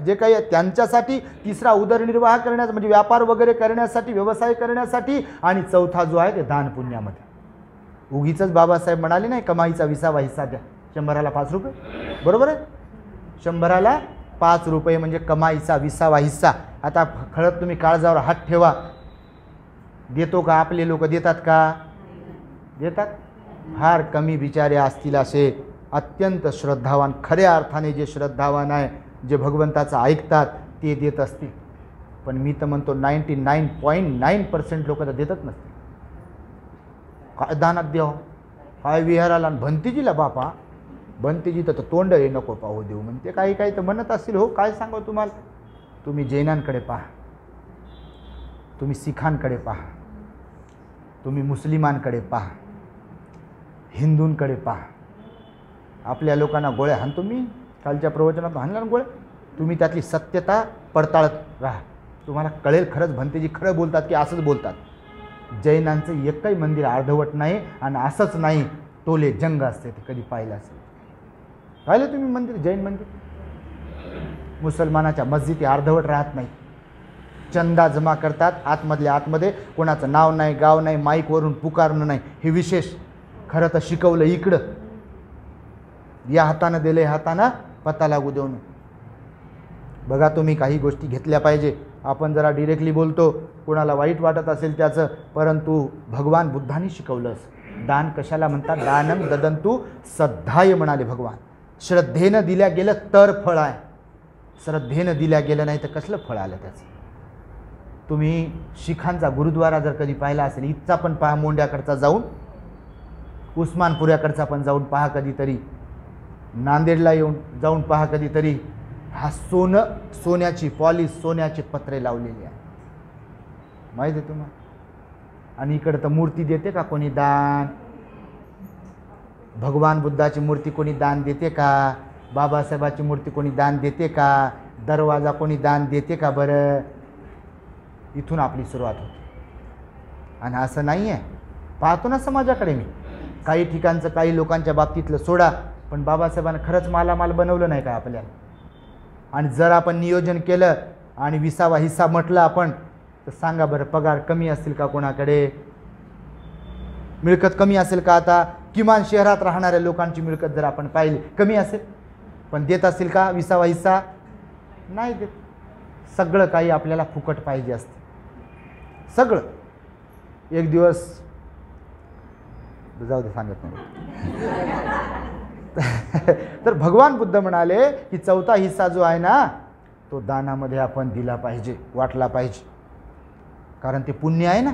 जे काही आहे त्यांच्यासाठी, तिसरा उदरनिर्वाह करण्यास म्हणजे व्यापार वगैरे करण्यासाठी व्यवसाय करण्यासाठी, आणि चौथा जो आहे ते दान पुण्यामध्ये. उगीच बाबासाहेब म्हणाले नाही कमाईचा 20वा हिस्सा द्या, 100ला 5 रुपये, बरोबर आहे. 100ला 5 रुपये म्हणजे कमाईचा 20वा हिस्सा. आता खळत तुम्ही काळजावर हात ठेवा, देतो का आपले लोक, देतात का, देतात. फार कमी बिचारे असतील असे अत्यंत श्रद्धावान, खऱ्या अर्थाने जे श्रद्धावान आहे, जे भगवंताचं ऐकतात ते देत असतील. पण मी तर म्हणतो 99.9% लोक तर देतच नसतील. काय दानात द्यावं, काय विहाराला, भंतीजीला बापा, भंतीजी तर तोंड हे नको पाहू देऊ म्हणते. काही काही तर म्हणत असतील. हो काय सांगू तुम्हाला, तुम्ही जैनांकडे पहा, तुम्ही सिखांकडे पहा, तुम्ही मुस्लिमांकडे पहा, हिंदूंकडे पहा. आपल्या लोकांना गोळ्या हाणतो मी, कालच्या प्रवचनात हाणला ना गोळ्या. तुम्ही त्यातली सत्यता पडताळत राहा, तुम्हाला कळेल खरंच भंतेजी खरं बोलतात की असंच बोलतात. जैनांचं एकही मंदिर अर्धवट नाही, आणि असंच नाही टोले जंग असते ते कधी पाहिलं असेल. पाहिलं तुम्ही मंदिर, जैन मंदिर. मुसलमानाच्या मस्जिदी अर्धवट राहत नाही, चंदा जमा करतात आतमधल्या आतमध्ये, कोणाचं नाव नाही गाव नाही, माईकवरून पुकारणं नाही, हे विशेष. खरं तर शिकवलं इकडं, या हातानं दिले हातानं पत्ता लागू देऊन. बघा तुम्ही काही गोष्टी घेतल्या पाहिजे. आपण जरा डिरेक्टली बोलतो, कोणाला वाईट वाटत असेल त्याचं, परंतु भगवान बुद्धांनी शिकवलं. दान कशाला म्हणतात, दानम ददंतु सद्धाय म्हणाले भगवान. श्रद्धेनं दिल्या गेलं तर फळ आहे, श्रद्धेनं दिल्या गेलं नाही तर कसलं फळ आलं त्याचं. तुम्ही शिखांचा गुरुद्वारा जर कधी पाहिला असेल, इथचा पण पहा, मोंड्याकडचा जाऊन, उस्मानपुऱ्याकडचा पण जाऊन पहा कधीतरी. नांदेडला जाऊन पहा कधीतरी, हा सोन्याची पॉलिश, सोन्याचे पत्रे लावलेली आहे, माहिती आहे तुम्हाला. आणि इकडं तर मूर्ती देते का कोणी दान? भगवान बुद्धाची मूर्ती कोणी दान देते का? बाबासाहेबाची मूर्ती कोणी दान देते का? दरवाजा कोणी दान देते का? बरं, इथून आपली सुरुवात होते. आणि असं नाही आहे, पाहतो ना समाजाकडे मी, काही ठिकाणचं काही लोकांच्या बाबतीतलं सोडा, पण बाबासाहेबांना खरंच मालामाल बनवलं नाही का आपल्याला? आणि जर आपण नियोजन केलं आणि 20वा हिस्सा म्हटलं आपण, तर सांगा बरं, पगार कमी असतील का कोणाकडे? मिळकत कमी असेल का? आता किमान शहरात राहणाऱ्या लोकांची मिळकत जर आपण पाहिली, कमी असेल, पण देत असतील का 20वा हिस्सा? नाही देत. सगळं काही आपल्याला फुकट पाहिजे असते, सगळं. एक दिवस जाऊ दे, सांगत नाही. तर भगवान बुद्ध म्हणाले की 4था हिस्सा जो आहे ना, तो दानामध्ये आपण दिला पाहिजे, वाटला पाहिजे, कारण ते पुण्य आहे ना.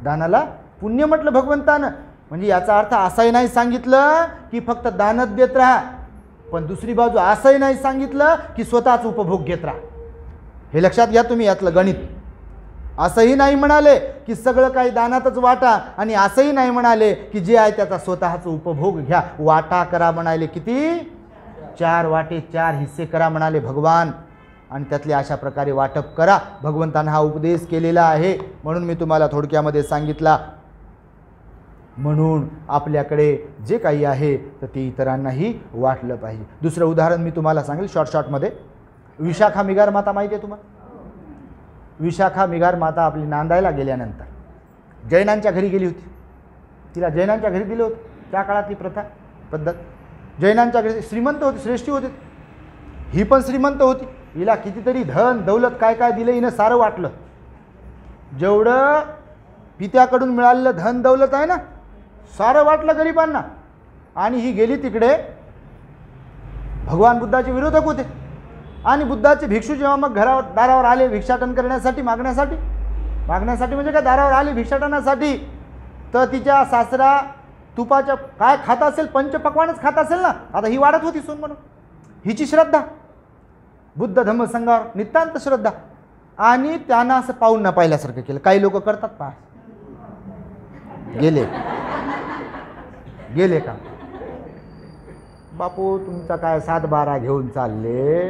दानाला पुण्य म्हटलं भगवंतानं. म्हणजे याचा अर्थ असाही नाही सांगितलं की फक्त दानच देत राहा, पण दुसरी बाजू असंही नाही सांगितलं की स्वतःच उपभोग घेत राहा. हे लक्षात घ्या तुम्ही, यातलं गणित. असंही नाही म्हणाले की सगळं काही दानातच वाटा, आणि असंही नाही म्हणाले की जे आहे त्याचा स्वतःचा उपभोग घ्या. वाटा करा म्हणाले, किती? 4 वाटे 4 हिस्से करा म्हणाले भगवान, आणि त्यातले अशा प्रकारे वाटप करा. भगवंतानं हा उपदेश केलेला आहे, म्हणून मी तुम्हाला थोडक्यामध्ये सांगितला. म्हणून आपल्याकडे जे काही आहे तर ते इतरांनाही वाटलं पाहिजे. दुसरं उदाहरण मी तुम्हाला सांगेल शॉर्टमध्ये. विशाखा मिगार माता माहिती आहे तुम्हाला? विशाखा मिगार माता आपली नांदायला गेल्यानंतर जैनांच्या घरी गेली होती. तिला जैनांच्या घरी दिलं होतं. त्या काळातली प्रथा पद्धत. जैनांच्या घरी श्रीमंत होते, श्रेष्ठी होते, ही पण श्रीमंत होती. हिला कितीतरी धन दौलत काय काय दिलं, हिनं सारं वाटलं. जेवढं पित्याकडून मिळालेलं धन दौलत आहे ना, सारं वाटलं गरिबांना. आणि ही गेली तिकडे. भगवान बुद्धाचे विरोधक होते, आणि बुद्धाचे भिक्षू जेव्हा मग दारावर आले भिक्षाटन करण्यासाठी, मागण्यासाठी म्हणजे काय, दारावर आले भिक्षाटनासाठी, तर तिच्या सासरा तुपाच्या काय खात असेल, पंचपक्वानच खात असेल ना. आता ही वाढत होती सून म्हणून, हिची श्रद्धा बुद्ध धम्म संघावर नितांत श्रद्धा. आणि त्यांना असं पाहून न पाहिल्यासारखं केलं. काही लोक करतात, पहा गेले का बापू, तुमचा काय 7-12 घेऊन चालले,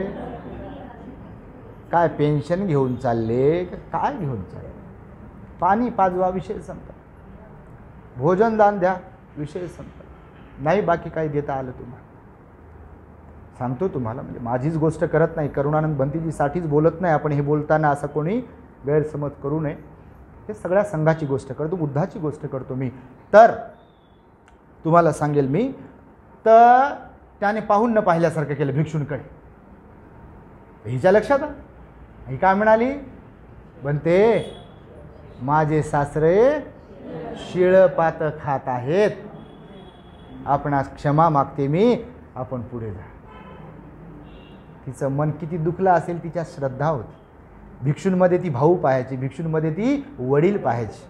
काय पेन्शन घेऊन चालले, काय घेऊन चालले? पाणी पाजवा, विषय संपला. भोजन दान द्या, विषय संपला. नाही बाकी काही देता आलं तुम्हाला. सांगतो तुम्हाला, म्हणजे माझीच गोष्ट करत नाही, करुणानंद भंतीजीसाठीच बोलत नाही आपण. हे बोलताना असं कोणी गैरसमज करू नये. हे सगळ्या संघाची गोष्ट करतो, बुद्धाची गोष्ट करतो मी. तर तुम्हाला सांगेल मी, तर त्याने पाहून न पाहिल्यासारखं केलं भिक्षूंकडे. हिच्या लक्षात ही काय म्हणाली, बनते माझे सासरे शिळपात खात आहेत, आपणास क्षमा मागते मी, आपण पुढे जा. तिचं मन किती दुखलं असेल, तिच्या श्रद्धा होती. भिक्षूंमध्ये ती भाऊ पाहायची, भिक्षूंमध्ये ती वडील पाहायची.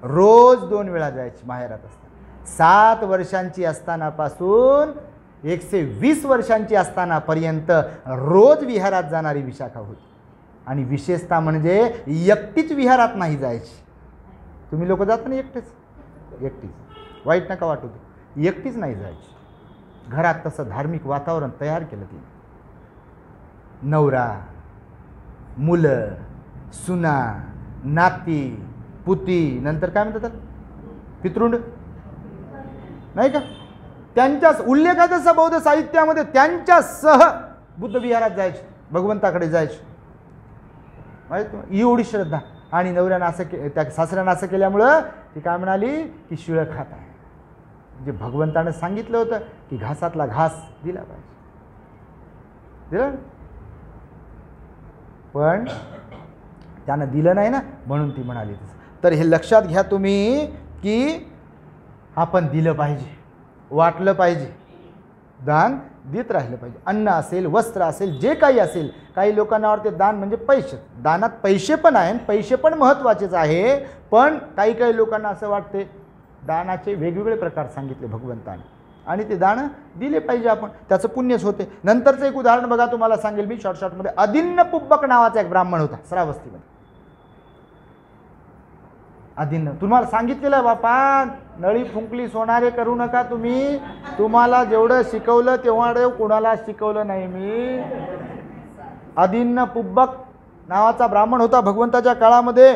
रोज 2 वेळा जायची माहेरात असताना. 7 वर्षांची असतानापासून 120 वर्षांची असतानापर्यंत रोज विहारात जाणारी विशाखा होती. आणि विशेषतः म्हणजे एकटीच विहारात नाही जायची. तुम्ही लोक जात नाही एकटेच, एकटीच, वाईट नका वाटू, एकटीच नाही जायची. घरात तसं धार्मिक वातावरण तयार केलं तिने. नवरा, मुलं, सुना, नाती, पुती, नंतर काय म्हणतात पितृंड, नाही का, त्यांच्या उल्लेख आहे तसा बौद्ध साहित्यामध्ये. त्यांच्यासह बुद्ध विहारात जायचे, भगवंताकडे जायचे. माहिती, एवढी श्रद्धा. आणि नवऱ्यानं असं त्या सासऱ्यानं असं केल्यामुळं ती काय म्हणाली की शिळं खात आहे. म्हणजे भगवंतानं सांगितलं होतं की घासातला घास दिला पाहिजे, दिला, पण त्यानं दिलं नाही ना, म्हणून ती म्हणाली तसं. तर हे लक्षात घ्या तुम्ही की आपण दिलं पाहिजे, वाटलं पाहिजे, दान देत राहिलं पाहिजे. अन्न असेल, वस्त्र असेल, जे काही असेल. काही लोकांना वाटते दान म्हणजे पैसे. दानात पैसे पण आहे, पैसे पण महत्त्वाचेच आहे. पण काही काही लोकांना असं वाटते, दानाचे वेगवेगळे प्रकार सांगितले भगवंताने. आणि ते दाणं दिले पाहिजे आपण, त्याचं पुण्यच होते. नंतरचं एक उदाहरण बघा, तुम्हाला सांगेल मी शॉर्टमध्ये. अदिन्न पुब्बक नावाचा एक ब्राह्मण होता श्रावस्तीमध्ये. अदिन्न तुम्हाला सांगितलेलं बापा, नळी फुंकली सोनारे करू नका तुम्ही. तुम्हाला जेवढं शिकवलं तेवढं कोणाला शिकवलं नाही मी. अदिन्न पुब्बक नावाचा ब्राह्मण होता भगवंताच्या काळामध्ये.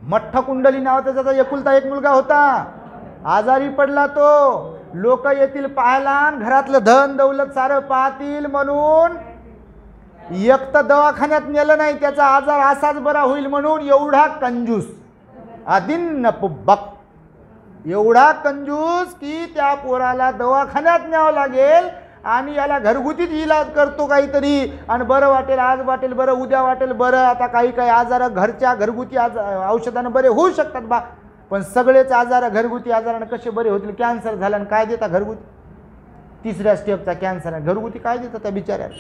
मठ्ठ कुंडली नावाचा त्याचा एकुलता एक मुलगा होता. आजारी पडला तो. लोक येतील पाहायला, घरातलं धन दौलत सारं पाहतील म्हणून एक तर दवाखान्यात नेलं नाही, त्याचा आजार असाच बरा होईल म्हणून. एवढा कंजूस अदिन्न पुब्बक, एवढा कंजूस की त्या पोराला दवाखान्यात न्यावं लागेल आणि याला घरगुतीच इलाज करतो काहीतरी. आणि बरं वाटेल, आज वाटेल बरं, उद्या वाटेल बरं. आता काही काही आजार घरच्या घरगुती औषधानं बरे होऊ शकतात बा, पण सगळेच आजार घरगुती आजारानं कसे बरे होतील? कॅन्सर झाला आणि काय देता घरगुती? तिसऱ्या स्टेपचा कॅन्सर आहे, घरगुती काय देतात त्या बिचाऱ्याला?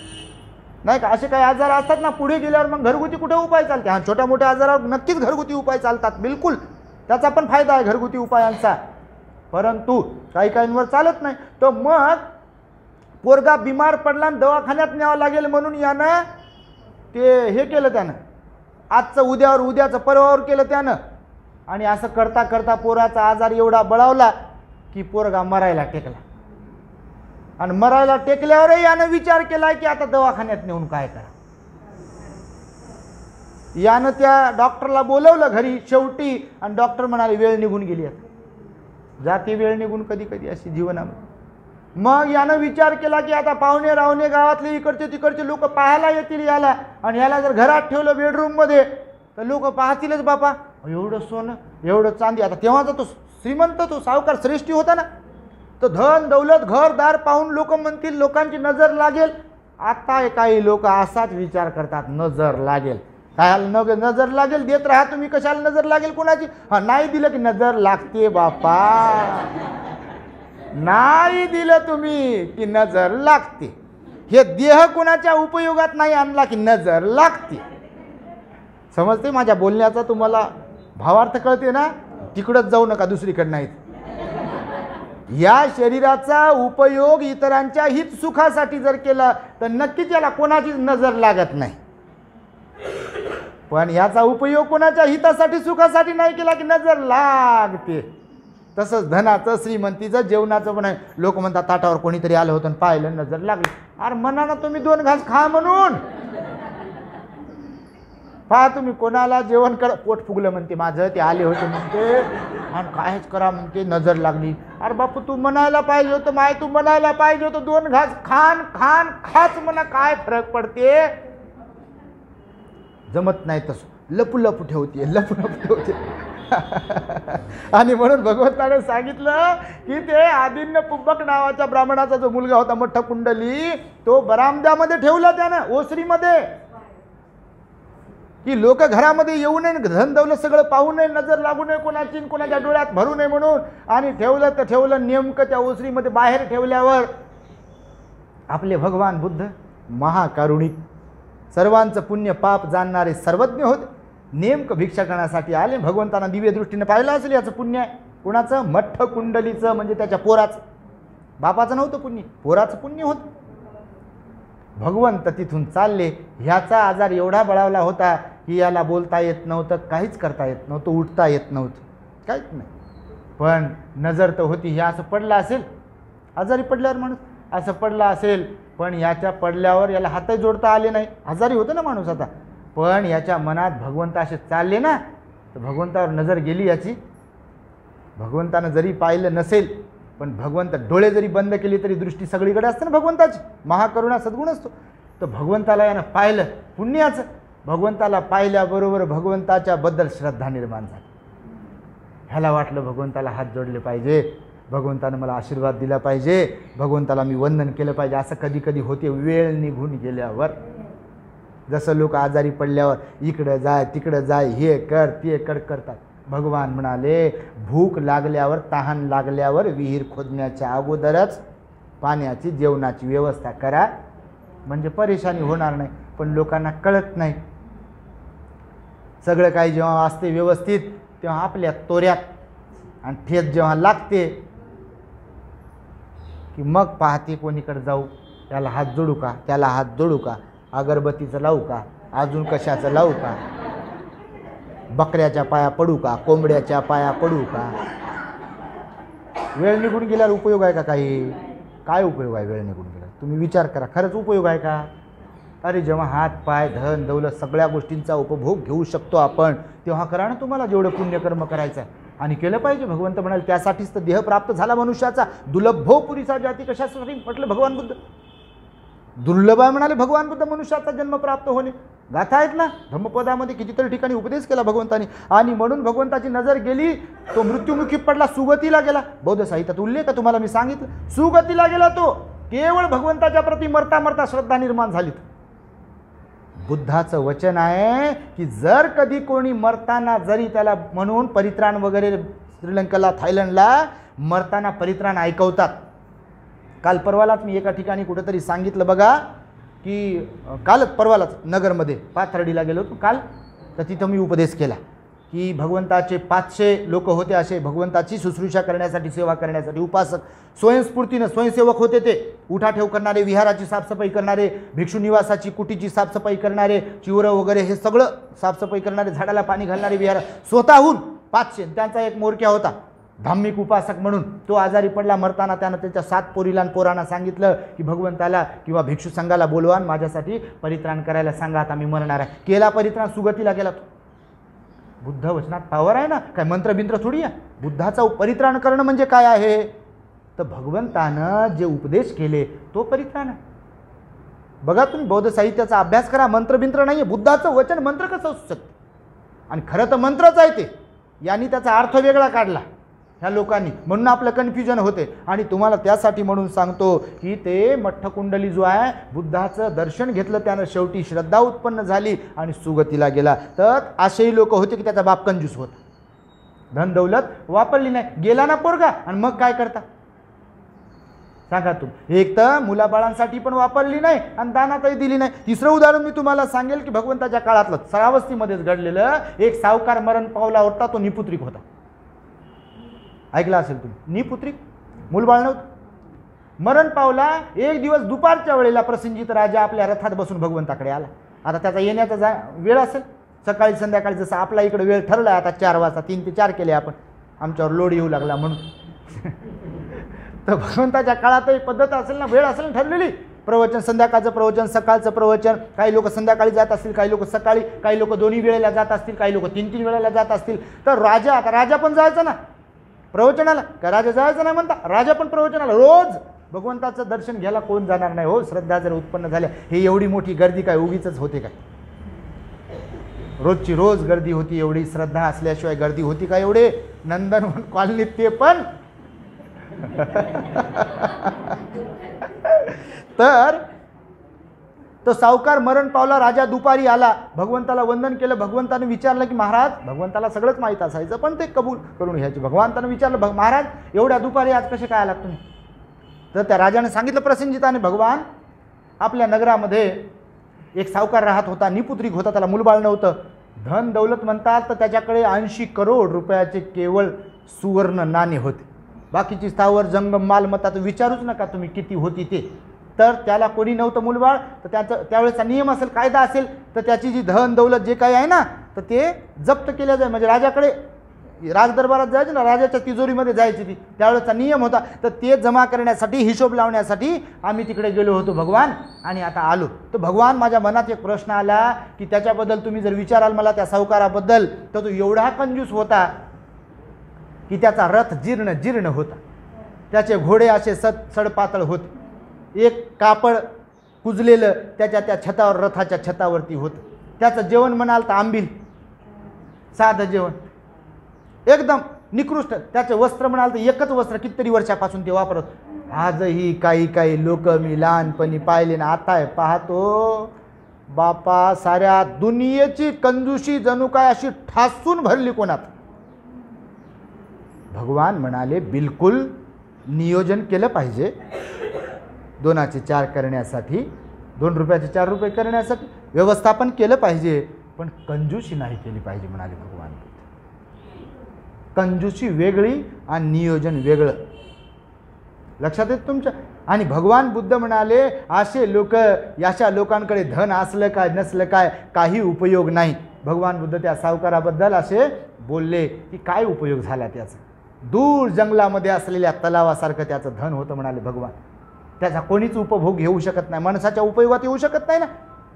नाही का असे काही आजार असतात ना, पुढे गेल्यावर मग घरगुती कुठे उपाय चालते? हा, छोट्या मोठ्या आजारावर नक्कीच घरगुती उपाय चालतात, बिलकुल त्याचा पण फायदा आहे घरगुती उपायांचा. परंतु काही काहींवर चालत नाही. तर मग पोरगा बिमार पडला आणि दवाखान्यात न्यावं लागेल म्हणून यानं ते हे केलं, त्यानं आजचं उद्यावर, उद्याचं परवावर केलं त्यानं. आणि असं करता करता पोराचा आजार एवढा बळावला की पोरगा मरायला टेकला. आणि मरायला टेकल्यावरही यानं विचार केला की आता दवाखान्यात नेऊन काय करा. यानं त्या डॉक्टरला बोलवलं घरी शेवटी, आणि डॉक्टर म्हणाले वेळ निघून गेली, आता जाते वेळ निघून कधी कधी अशी जीवनामध्ये. मग यानं विचार केला की आता पाहुणे रावणे गावातले इकडचे तिकडचे लोक पाहायला येतील याला, आणि याला जर घरात ठेवलं बेडरूममध्ये तर लोक पाहतीलच बापा, एवढं सोनं एवढं चांदी. आता तेव्हाचा तो श्रीमंत, तो सावकार श्रेष्ठी होता ना, तर धन दौलत घरदार पाहून लोक म्हणतील, लोकांची नजर लागेल. आता काही लोक असाच विचार करतात, नजर लागेल काय, नजर लागेल देत राहा तुम्ही, कशाला नजर लागेल कोणाची? हा, नाही दिलं की नजर लागते बापा, नाही दिलं तुम्ही की नजर लागते. हे देह कोणाच्या उपयोगात नाही आणला की नजर लागते. समजते माझ्या बोलण्याचा तुम्हाला भावार्थ कळते ना? तिकडंच जाऊ नका, दुसरीकडे नाहीत. या शरीराचा उपयोग इतरांच्या हित सुखासाठी जर केला तर नक्कीच याला कोणाचीच नजर लागत नाही. पण याचा उपयोग कोणाच्या हितासाठी सुखासाठी नाही केला की नजर लागते. तसंच धनाचं, श्रीमंतीचं, जेवणाचं पण आहे. लोक म्हणतात ताटावर कोणीतरी आलं होतं आणि पाहिलं, नजर लागली. अरे म्हणा ना तुम्ही 2 घास खा म्हणून. पहा तुम्ही कोणाला जेवण करा, पोट फुगलं म्हणते माझं, ते आले होते म्हणते, आणि कायच करा म्हणते, नजर लागली. अरे बापू तू म्हणायला पाहिजे होतं, माय तू म्हणायला पाहिजे होतं 2 घास खान खान खाच म्हणा, काय फरक पडते? जमत नाही तसं, लपू लपू ठेवते, लपू लपू ठेवते. आणि म्हणून भगवंताने सांगितलं की ते आदिन्न पुब्बक नावाच्या ब्राह्मणाचा जो मुलगा होता मठ्ठ कुंडली, तो बरामद्यामध्ये ठेवला त्यानं, ओसरीमध्ये, की लोक घरामध्ये येऊ नये, धन दौलत सगळं पाहू नये, नजर लागू नये कोणाची, कोणाच्या डोळ्यात भरू नये म्हणून. आणि ठेवलं तर ठेवलं नेमकं त्या ओसरीमध्ये. बाहेर ठेवल्यावर आपले भगवान बुद्ध महाकारुणिक, सर्वांचं पुण्य पाप जाणणारे सर्वज्ञ होते, नेमकं भिक्षा करण्यासाठी आले. भगवंतांना दिव्य दृष्टीने पाहिलं असेल याचं पुण्य आहे. कोणाचं? मठ्ठ कुंडलीचं, म्हणजे त्याच्या पोराचं. बापाचं नव्हतं पुण्य, पोराचं पुण्य होतं. भगवंत तिथून चालले. ह्याचा आजार एवढा बळावला होता की याला बोलता येत नव्हतं, काहीच करता येत नव्हतं, उठता येत नव्हतं, काहीच नाही. पण नजर तर होती. हे असं पडलं असेल, आजारी पडल्यावर माणूस असं पडला असेल, पण याच्या पडल्यावर याला हातही जोडता आले नाही. आजारी होतं ना माणूस आता, पण याच्या मनात भगवंत असे चालले ना, तर भगवंतावर नजर गेली याची. भगवंतानं जरी पाहिलं नसेल, पण भगवंत डोळे जरी बंद केली तरी दृष्टी सगळीकडे असते ना भगवंताची, महाकरुणा सद्गुण असतो. तर भगवंताला यानं पाहिलं, पुण्याचं. भगवंताला पाहिल्याबरोबर भगवंताच्या बद्दल श्रद्धा निर्माण झाली. ह्याला वाटलं भगवंताला हात जोडले पाहिजे, भगवंतानं मला आशीर्वाद दिला पाहिजे, भगवंताला मी वंदन केलं पाहिजे. असं कधी कधी होते वेळ निघून गेल्यावर. जसं लोक आजारी पडल्यावर इकडं जाय तिकडं जाय, हे कर ते कर करतात. भगवान म्हणाले भूक लागल्यावर, तहान लागल्यावर विहीर खोदण्याच्या अगोदरच पाण्याची जेवणाची व्यवस्था करा, म्हणजे परेशानी होणार नाही. पण लोकांना कळत नाही. सगळं काही जेव्हा असते व्यवस्थित तेव्हा आपल्या तोऱ्यात, आणि ठेच जेव्हा लागते की मग पाहते कोणीकडे जाऊ, त्याला हात जोडू का, त्याला हात जोडू का, अगरबत्तीचं लावू का, अजून कशाचं लावू का, बकऱ्याच्या पाया पडू का, कोंबड्याच्या पाया पडू का. वेळ निघून गेल्यावर उपयोग आहे का काही? काय उपयोग आहे वेळ निघून गेला? तुम्ही विचार करा, खरंच उपयोग आहे का? अरे जेव्हा हात पाय धन दौलत सगळ्या गोष्टींचा उपभोग घेऊ शकतो आपण, तेव्हा करा ना तुम्हाला जेवढं पुण्यकर्म करायचं आहे. आणि केलं पाहिजे. भगवंत म्हणाले त्यासाठीच तर देह प्राप्त झाला मनुष्याचा. दुर्लभो पुरीचा जाती कशासाठी म्हटलं भगवान बुद्ध? दुर्लभ आहे म्हणाले भगवान बुद्ध मनुष्याचा जन्म प्राप्त होणे. गाथा आहेत ना धम्मपदामध्ये, कितीतरी ठिकाणी उपदेश केला भगवंतानी. आणि म्हणून भगवंताची नजर गेली, तो मृत्युमुखी पडला, सुगतीला गेला. बौद्ध साहित्यात उल्लेख आहे, तुम्हाला मी सांगितलं, सुगतीला गेला तो. केवळ भगवंताच्या प्रती मरता मरता श्रद्धा निर्माण झाली. बुद्धाचं वचन आहे की जर कधी कोणी मरताना जरी त्याला म्हणून परित्राण वगैरे श्रीलंकेला थायलंडला मरताना परित्राण ऐकवतात. काल परवालाच मी एका ठिकाणी कुठेतरी सांगितलं बघा, की कालच परवालाच नगरमध्ये पाथर्डीला गेलो होतो काल, तर तिथं मी उपदेश केला की भगवंताचे 500 लोक होते असे भगवंताची शुश्रूषा करण्यासाठी, सेवा करण्यासाठी उपासक, स्वयंस्फूर्तीनं स्वयंसेवक होते ते. उठाठेव करणारे, विहाराची साफसफाई करणारे, भिक्षू निवासाची कुटीची साफसफाई करणारे, चिवरं वगैरे हे सगळं साफसफाई करणारे, झाडाला पाणी घालणारे विहार स्वतःहून 500. त्यांचा एक मोरक्या होता धार्मिक उपासक म्हणून, तो आजारी पडला मरताना. त्यानं त्याच्या 7 पोरीला आणि पोरांना सांगितलं की भगवंताला किंवा भिक्षू संघाला बोलवा, माझ्यासाठी परित्राण करायला सांगा, आता मी मरणार आहे. केला परित्राण, सुगतीला गेला तो. बुद्ध वचनात पावर आहे ना, काय मंत्रबिंत्र थोडी आहे. बुद्धाचा परित्राण करणं म्हणजे काय आहे? तर भगवंतानं जे उपदेश केले तो परित्राण आहे. बघा तुम्ही बौद्ध साहित्याचा अभ्यास करा, मंत्रबिंत्र नाही आहे. बुद्धाचं वचन मंत्र कसं असू शकतं? आणि खरं तर मंत्रच आहे ते. यांनी त्याचा अर्थ वेगळा काढला ह्या लोकांनी, म्हणून आपलं कन्फ्युजन होते. आणि तुम्हाला त्यासाठी म्हणून सांगतो की ते मठ्ठकुंडली जो आहे, बुद्धाचं दर्शन घेतलं त्यानं, शेवटी श्रद्धा उत्पन्न झाली आणि सुगतीला गेला. तर असेही लोक होते की त्याचा बाप कंजूस होता, धन दौलत वापरली नाही, गेला ना पोरगा. आणि मग काय करता सांगा तुम्ही? एक तर मुलाबाळांसाठी पण वापरली नाही आणि दानातही दिली नाही. तिसरं उदाहरण मी तुम्हाला सांगेल की भगवंताच्या काळातलं श्रावस्तीमध्येच घडलेलं. एक सावकार मरण पावला होता, तो निपुत्रिक होता. ऐकला असेल तुम्ही, निपुत्रिक, मूलबाळ नव्हतं, मरण पावला. एक दिवस दुपारच्या वेळेला प्रसेनजित राजा आपल्या रथात बसून भगवंताकडे आला. आता त्याचा येण्याचा वेळ असेल सकाळी संध्याकाळी, जसं आपला इकडे वेळ ठरला आता 4 वाजता, 3 ते 4 केले आपण, आमच्यावर लोड येऊ लागला म्हणून. तर भगवंताच्या काळात एक पद्धत असेल ना, वेळ असेल ना ठरलेली. प्रवचन, संध्याकाळचं प्रवचन, सकाळचं प्रवचन. काही लोक संध्याकाळी जात असतील, काही लोक सकाळी, काही लोक दोन्ही वेळेला जात असतील, काही लोक 3-3 वेळेला जात असतील. तर राजा, आता राजा पण जायचं ना प्रवचनाला, का राजा जायचं नाही म्हणता, राजा पण प्रवचनाला. रोज भगवंताचं दर्शन घ्यायला कोण जाणार नाही हो? श्रद्धा जर उत्पन्न झाल्या. हे एवढी मोठी गर्दी काय उगीच होते काय? रोजची रोज गर्दी होती. एवढी श्रद्धा असल्याशिवाय गर्दी होती का? एवढे नंदनवन कॉलनीत ते पण. तर तो सावकार मरण पावला, राजा दुपारी आला, भगवंताला वंदन केलं. भगवंताने विचारलं की महाराज, भगवंताला सगळंच माहीत असायचं पण ते कबूल करून घ्यायचे. भगवंताने विचारलं, महाराज एवढ्या दुपारी आज कसे काय आलात तुम्ही? तर त्या राजाने सांगितलं प्रसेनजिताने, भगवान आपल्या नगरामध्ये एक सावकार राहत होता, निपुत्रिक होता, त्याला मूलबाळ नव्हतं. धन दौलत म्हणतात तर त्याच्याकडे 80 करोड रुपयाचे केवळ सुवर्ण नाणे होते. बाकीची स्थावर जंगम मालमत्ता तर विचारूच नका तुम्ही किती होती ते. तर त्याला कोणी नव्हतं मूलबाळ. तर त्याचं त्यावेळेचा नियम असेल, कायदा असेल, तर त्याची जी धन दौलत जे काही आहे ना, तर ते जप्त केल्या जाईल. म्हणजे राजाकडे, राजदरबारात जायचे ना, राजाच्या तिजोरीमध्ये जायची ती, त्यावेळेचा नियम होता. तर ते जमा करण्यासाठी, हिशोब लावण्यासाठी आम्ही तिकडे गेलो होतो भगवान, आणि आता आलो. तर भगवान, माझ्या मनात एक प्रश्न आला की त्याच्याबद्दल तुम्ही जर विचाराल मला, त्या सावकाराबद्दल, तर तो एवढा कंजूस होता की त्याचा रथ जीर्ण जीर्ण होता, त्याचे घोडे असे सडपातळ होते, एक कापड कुजलेलं त्या छतावर, रथाच्या छतावरती होतं. त्याचं जेवण म्हणाल तर आंबील, साधं जेवण, एकदम निकृष्ट. त्याचे वस्त्र म्हणाल तर एकच वस्त्र कितीतरी वर्षापासून ते वापरत. आजही काही काही लोक मी लहानपणी पाहिले ना, आता पाहतो बापा, साऱ्या दुनियेची कंजूशी जणू काय अशी ठासून भरली कोणात. भगवान म्हणाले, बिलकुल नियोजन केलं पाहिजे 2चे 4 करण्यासाठी, 2 रुपयाचे 4 रुपये करण्यासाठी व्यवस्थापन केलं पाहिजे, पण कंजूशी नाही केली पाहिजे म्हणाले भगवान. कंजूशी वेगळी आणि नियोजन वेगळं. लक्षात येत तुमच्या? आणि भगवान बुद्ध म्हणाले असे लोक, याच्या लोकांकडे धन असलं काय नसलं काय काही उपयोग नाही. भगवान बुद्ध त्या सावकाराबद्दल असे बोलले की काय उपयोग झाला त्याचा. दूर जंगलामध्ये असलेल्या तलावासारखं त्याचं धन होतं म्हणाले भगवान. त्याचा कोणीच उपभोग घेऊ शकत नाही, माणसाच्या उपयोगात येऊ शकत नाही ना.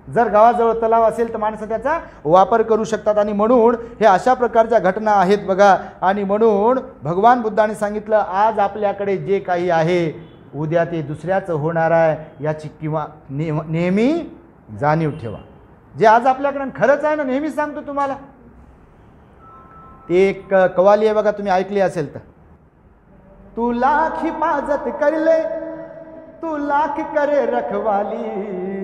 जर गावाजवळ तलाव असेल तर माणसं त्याचा वापर करू शकतात. आणि म्हणून हे अशा प्रकारच्या घटना आहेत बघा. आणि म्हणून भगवान बुद्धाने सांगितलं आज आपल्याकडे जे काही आहे उद्या ते दुसऱ्याचं होणार आहे याची किंवा नेहमी जाणीव ठेवा. जे आज आपल्याकडे खरंच आहे ना, नेहमी सांगतो तुम्हाला. ते एक कवाली आहे बघा, तुम्ही ऐकली असेल तर. तू लाख हिफाजत कर ले, तू लाख करे रखवाली,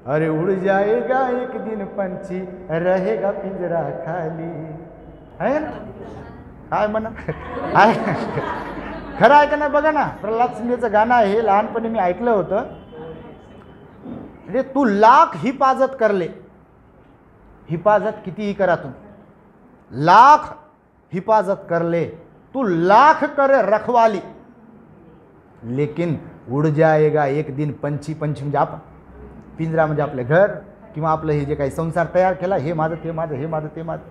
अरे उड़ जाएगा एक दिन पंछी रहेगा पिंजरा खाली. आहे ना? काय म्हणा आहे खरं आहे का नाही बघा ना. प्रल्हाद शिंदेचं गाणं आहे हे, लहानपणी मी ऐकलं होतं. म्हणजे तू लाख हिफाजत करले, हिफाजत कितीही करा तुम्ही, लाख हिफाजत करले, तू लाख करे रखवाली, लेकिन उड़ जाएगा एक दिन पंछी. पंछी म्हणजे आपण, पिंजरा म्हणजे आपलं घर किंवा आपलं हे जे काही संसार तयार केला, हे माझं ते माझं, हे माझं ते माझं.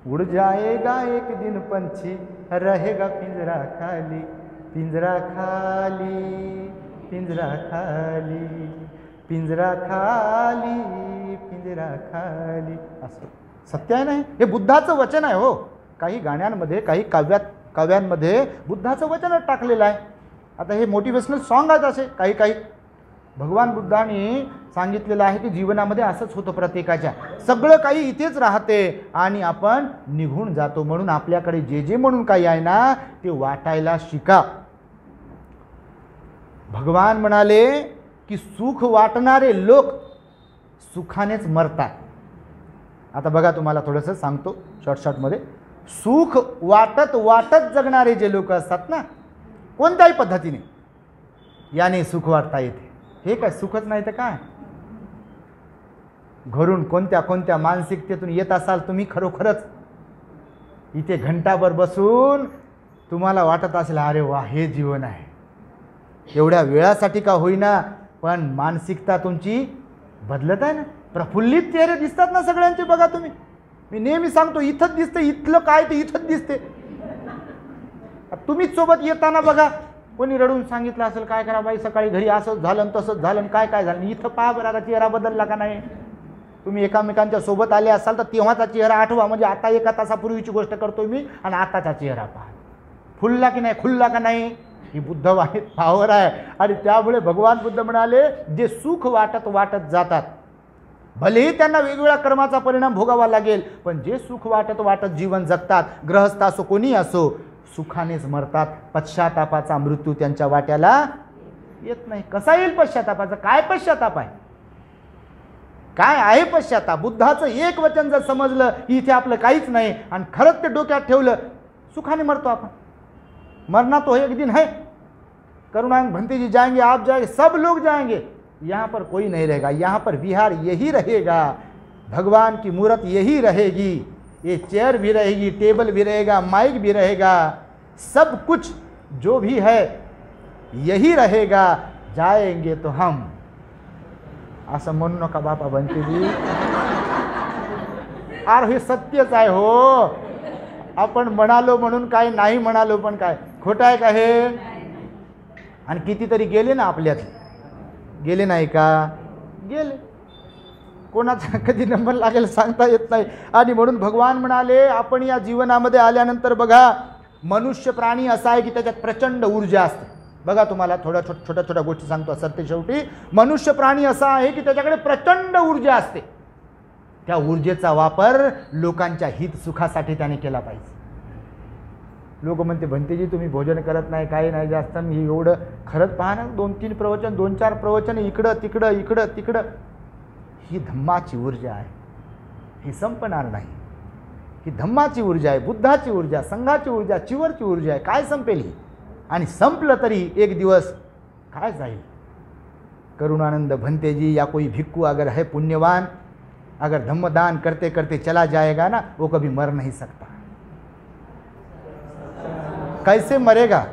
उड़ जाएगा एक दिन पंछी रहेगा पिंजरा खाली, पिंजरा खाली, पिंजरा खाली, पिंजरा खाली, पिंजरा खाली. असं सत्य आहे ना हे बुद्धाचं वचन आहे हो. काही गाण्यांमध्ये काही काव्यांमध्ये बुद्धाचं वचन टाकलेलं आहे. आता हे मोटिवेशनल सॉन्ग आहेत असे काही काही. भगवान बुद्धांनी सांगितलेलं आहे की जीवनामध्ये असंच होतं प्रत्येकाच्या, सगळं काही इथेच राहते आणि आपण निघून जातो. म्हणून आपल्याकडे जे जे म्हणून काही आहे ना ते वाटायला शिका. भगवान म्हणाले की सुख वाटणारे लोक सुखानेच मरतात. आता बघा तुम्हाला थोडंसं सांगतो शॉर्टमध्ये. सुख वाटत वाटत जगणारे जे लोक असतात ना, कोणत्याही पद्धतीने, याने सुख वाटता येते. हे काय सुखच नाही तर काय? घरून कोणत्या कोणत्या मानसिकतेतून येत असाल तुम्ही, खरोखरच इथे घंटाभर बसून तुम्हाला वाटत असेल अरे वा हे जीवन आहे. एवढ्या वेळासाठी का होईना पण मानसिकता तुमची बदलत आहे ना. प्रफुल्लित चेहरे दिसतात ना सगळ्यांचे बघा तुम्ही. मी नेहमी सांगतो इथंच दिसते, इथलं काय ते इथंच दिसते. तुम्हीच सोबत येताना बघा कोणी रडून सांगितलं असेल काय करा बाई सकाळी घरी असंच झालं तसंच झालं काय काय झालं. इथं पहा बरं, आता चेहरा बदलला का नाही. तुम्ही एकामेकांच्या सोबत आले असाल तर तेव्हाचा चेहरा आठवा. म्हणजे आता 1 तासापूर्वीची गोष्ट करतोय मी आणि आताचा चेहरा पहा, फुलला की नाही, खुलला का नाही. ही बुद्धवाणीत पावर आहे. आणि त्यामुळे भगवान बुद्ध म्हणाले जे सुख वाटत वाटत जातात, भलेही त्यांना वेगवेगळ्या कर्माचा परिणाम भोगावा लागेल, पण जे सुख वाटत वाटत जीवन जगतात, गृहस्थ असो कोणी असो, सुखानेच मरतात. पश्चातापाचा मृत्यू त्यांच्या वाट्याला येत नाही. कसा येईल पश्चातापाचा? काय पश्चाताप आहे? काय आहे पश्चाताप? बुद्धाचं एक वचन जर समजलं की इथे आपलं काहीच नाही आणि खरंच ते डोक्यात ठेवलं, सुखाने मरतो आपण. मरना तो एक दिन है. करुणानंद भंते जी जाएंगे, आप जाएंगे, सब लोग जाएंगे, यहाँ पर कोई नहीं रहेगा. यहाँ पर विहार यही रहेगा, भगवान की मूर्त यही रहेगी, ये चेयर भी रहेगी, टेबल भी रहेगा, माइक भी रहेगा, सब कुछ जो भी है यही रहेगा, जाएंगे तो हम. असं म्हणू नका बापा भंतेजी. अरे हे सत्यच आहे हो. आपण म्हणालो म्हणून काय, नाही म्हणालो पण काय, खोटं आहे का हे? आणि कितीतरी गेले ना आपल्यात, गेले नाही का? गेले. कोणाचा कधी नंबर लागेल सांगता येत नाही. आणि म्हणून भगवान म्हणाले आपण या जीवनामध्ये आल्यानंतर बघा, मनुष्य प्राणी असा आहे की त्याच्यात प्रचंड ऊर्जा असते. बघा तुम्हाला छोट्या छोट्या गोष्टी सांगतो सत्य शेवटी. मनुष्य प्राणी असा आहे की त्याच्याकडे प्रचंड ऊर्जा असते. त्या ऊर्जेचा वापर लोकांच्या हित सुखासाठी त्याने केला पाहिजे. लोक म्हणते भंतेजी तुम्ही भोजन करत नाही, काही नाही जास्त. मी एवढं खरंच पहा ना, 2-3 प्रवचन, 2-4 प्रवचन, इकडं तिकडं इकडं तिकडं. ही धम्माची ऊर्जा आहे, ही संपणार नाही. ही धम्माची ऊर्जा आहे, बुद्धाची ऊर्जा, संघाची ऊर्जा, चिवरची ऊर्जा आहे. काय संपेल ही? आणि संपलं तरी एक दिवस काय जाईल. करुणानंद भंते जी या कोई भिक्खू अगर है पुण्यवान, अगर धम्मदान करते करते चला जाएगा ना, वो कभी मर नहीं सकता. कैसे मरेगा?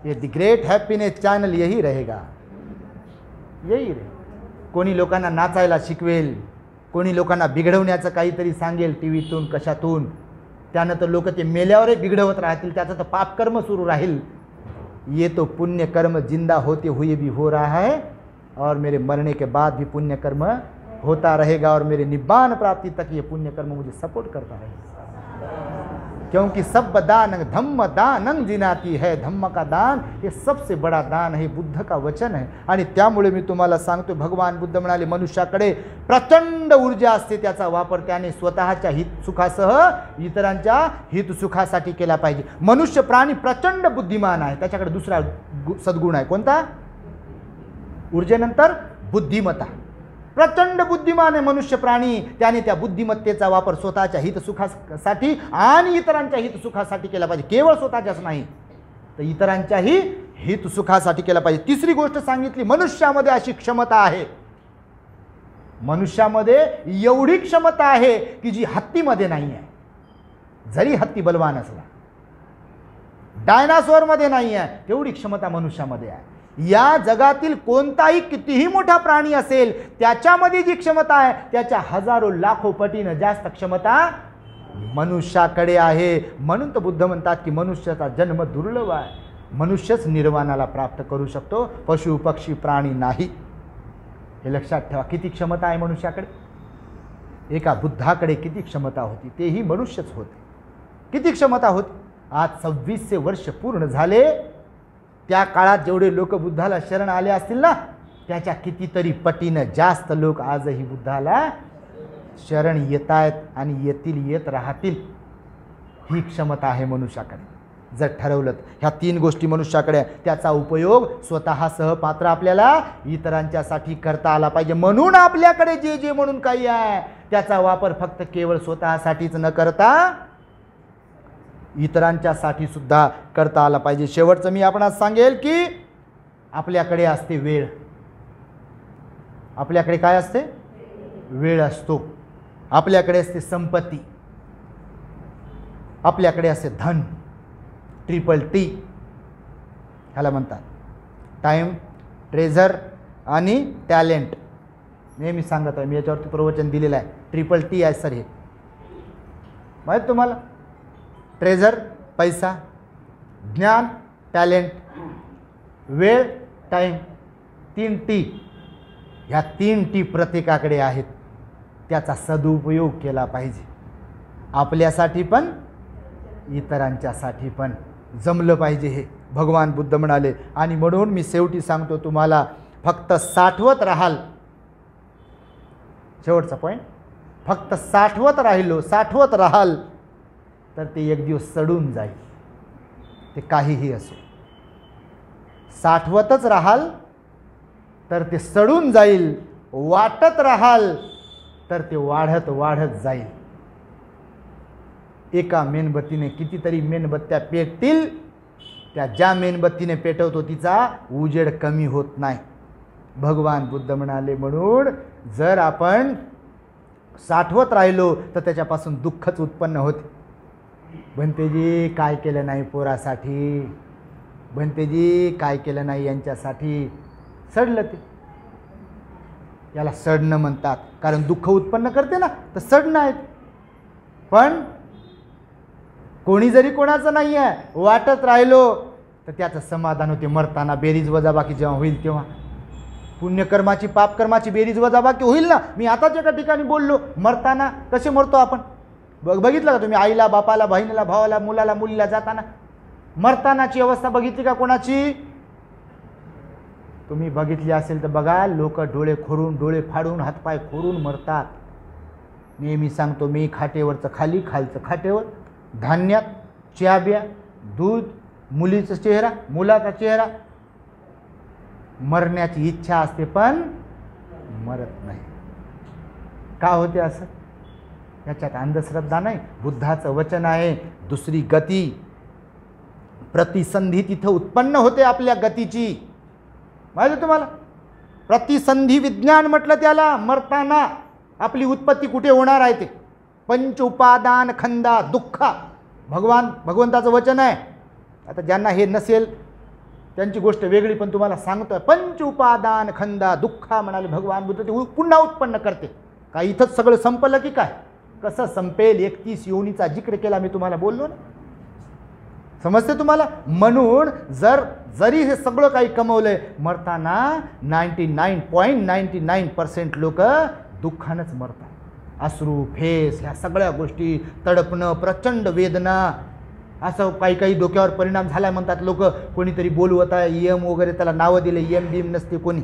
ये द ग्रेट हॅपीनेस चॅनल यही रहेगा, यही रे. कोणी लोकांना नाचायला शिकवेल, कोणी लोकांना बिघडवण्याचं काहीतरी सांगेल टी व्हीतून कशातून, त्यानं तर लोक ते मेल्यावरही बिघडवत राहतील, त्याचं तर पापकर्म सुरू राहील. ये तो पुण्य कर्म जिंदा होते हुए भी हो रहा है और मेरे मरने के बाद भी पुण्य कर्म होता रहेगा और मेरे निब्बान प्राप्ति तक ये पुण्य कर्म मुझे सपोर्ट करता रहेगा. क्योंकि सब दान धम्म दानं जिनाती है, धम्म का दान हे सबसे बड़ा दान है, बुद्ध का वचन है. आणि त्यामुळे मी तुम्हाला सांगतो, भगवान बुद्ध म्हणाले मनुष्याकडे प्रचंड ऊर्जा असते, त्याचा वापर त्याने स्वतःच्या हितसुखासह इतरांच्या हितसुखासाठी केला पाहिजे. मनुष्य प्राणी प्रचंड बुद्धिमान आहे, त्याच्याकडे दुसरा सद्गुण आहे, कोणता? ऊर्जेनंतर बुद्धिमत्ता. प्रचंड बुद्धिमान आहे मनुष्य प्राणी, त्याने त्या बुद्धिमत्तेचा वापर स्वतःच्या हितसुखासाठी आणि इतरांच्या हितसुखासाठी केला पाहिजे. केवळ स्वतःच्याच नाही तर इतरांच्याही हितसुखासाठी केला पाहिजे. तिसरी गोष्ट सांगितली, मनुष्यामध्ये अशी क्षमता आहे, मनुष्यामध्ये एवढी क्षमता आहे की जी हत्तीमध्ये नाही आहे. जरी हत्ती बलवान असला, डायनासॉरमध्ये नाही आहे, तेवढी क्षमता मनुष्यामध्ये आहे. या जगातील कोणताही कितीही मोठा प्राणी असेल, त्याच्यामध्ये जी क्षमता आहे त्याच्या हजारो लाखो पटीने जास्त क्षमता मनुष्याकडे आहे. म्हणून तर बुद्ध म्हणतात की मनुष्याचा जन्म दुर्लभ आहे, मनुष्यच निर्वाणाला प्राप्त करू शकतो, पशु पक्षी प्राणी नाही. हे लक्षात ठेवा. किती क्षमता आहे मनुष्याकडे? एका बुद्धाकडे किती क्षमता होती, तेही मनुष्यच होते. किती क्षमता होती? आज 2600 वर्ष पूर्ण झाले. त्या काळात जेवढे लोक बुद्धाला शरण आले असतील ना, त्याच्या कितीतरी पटीनं जास्त लोक आजही बुद्धाला शरण येत आहेत आणि येत राहतील. ही क्षमता आहे मनुष्याकडे. जर ठरवलं ह्या 3 गोष्टी मनुष्याकडे, त्याचा उपयोग स्वतःसह पात्र आपल्याला इतरांच्यासाठी करता आला पाहिजे. म्हणून आपल्याकडे जे जे म्हणून काही आहे त्याचा वापर फक्त केवळ स्वतःसाठीच न करता इतरांच्यासाठी सुद्धा करता आला पाहिजे. शेवटचं मी आपणास सांगेल की आपल्याकडे असते वेळ. आपल्याकडे काय असते? वेळ असतो. आपल्याकडे असते संपत्ती, आपल्याकडे असते धन, TTT ह्याला म्हणतात. टाइम, ट्रेझर आणि टॅलेंट. नेहमी सांगत आहे मी, याच्यावरती प्रवचन दिलेलं आहे. TTT आहे सर हे, माहीत तुम्हाला? ट्रेझर पैसा, ज्ञान टॅलेंट, वेळ टाईम, 3 T. ह्या 3 T प्रत्येकाकडे आहेत. त्याचा सदुपयोग केला पाहिजे, आपल्यासाठी पण इतरांच्यासाठी पण. जमलं पाहिजे हे भगवान बुद्ध म्हणाले. आणि म्हणून मी शेवटी सांगतो तुम्हाला, फक्त साठवत राहाल. शेवटचा पॉईंट, फक्त साठवत राहाल तर ते एक दिवस सडून जाईल. ते काहीही असो, साठवतच राहाल तर ते सडून जाईल. वाटत राहाल तर ते वाढत जाईल. एका मेणबत्तीने कितीतरी मेणबत्त्या पेटतील, त्या ज्या मेणबत्तीने पेटवतो तिचा उजेड कमी होत नाही. भगवान बुद्ध म्हणाले, म्हणून जर आपण साठवत राहिलो तर त्याच्यापासून दुःखच उत्पन्न होते. भंतेजी काय केलं नाही पोरासाठी, भंतेजी काय केलं नाही यांच्यासाठी, सडलं ते. याला सडणं म्हणतात, कारण दुःख उत्पन्न करते ना, तर सडणं आहे. पण कोणी जरी कोणाचं नाही आहे, वाटत राहिलो तर त्याचं समाधान होते. मरताना बेरीज वजाबाकी जेव्हा होईल तेव्हा, पुण्यकर्माची पापकर्माची बेरीज वजाबाकी होईल ना. मी आताच एका ठिकाणी बोललो, मरताना कसे मरतो आपण बघितलं का तुम्ही? आईला, बापाला, बहिणीला, भावाला, मुलाला, मुलीला जाताना मरतानाची अवस्था बघितली का कोणाची? तुम्ही बघितली असेल तर बघा, लोक डोळे खोरून, डोळे फाडून, हातपाय खोरून मरतात. नेहमी सांगतो मी, खाटेवरचं खाली, खालचं खाटेवर, धान्यात च्याब्या, दूध, मुलीचा चेहरा, मुलाचा चेहरा. मरण्याची इच्छा असते पण मरत नाही. का होते असं? याच्यात अंधश्रद्धा नाही, बुद्धाचं वचन आहे. दुसरी गती, प्रतिसंधी तिथं उत्पन्न होते आपल्या गतीची. माहिती तुम्हाला? प्रतिसंधी विज्ञान म्हटलं त्याला. मरताना आपली उत्पत्ती कुठे होणार आहे ते? पंच उपादान खंदा दुःखा. भगवंताचं वचन आहे. आता ज्यांना हे नसेल त्यांची गोष्ट वेगळी, पण तुम्हाला सांगतोय. पंच उपादान खंदा दुःखा म्हणाले भगवान बुद्ध, ते पुन्हा उत्पन्न करते. काय इथंच सगळं संपलं की काय? कसं संपेल? 31 योनीचा जिक्र केला मी तुम्हाला बोललो ना. समजते तुम्हाला? म्हणून जरी हे सगळं काही कमवलंय, मरताना 99.99% लोक दुःखानंच मरतात. अश्रू, फेस, ह्या सगळ्या गोष्टी, तडपणं, प्रचंड वेदना, असं काही काही डोक्यावर परिणाम झाला म्हणतात लोक. कोणीतरी बोलवत आहे, EM वगैरे त्याला नावं दिले, EM बीम नसते कोणी,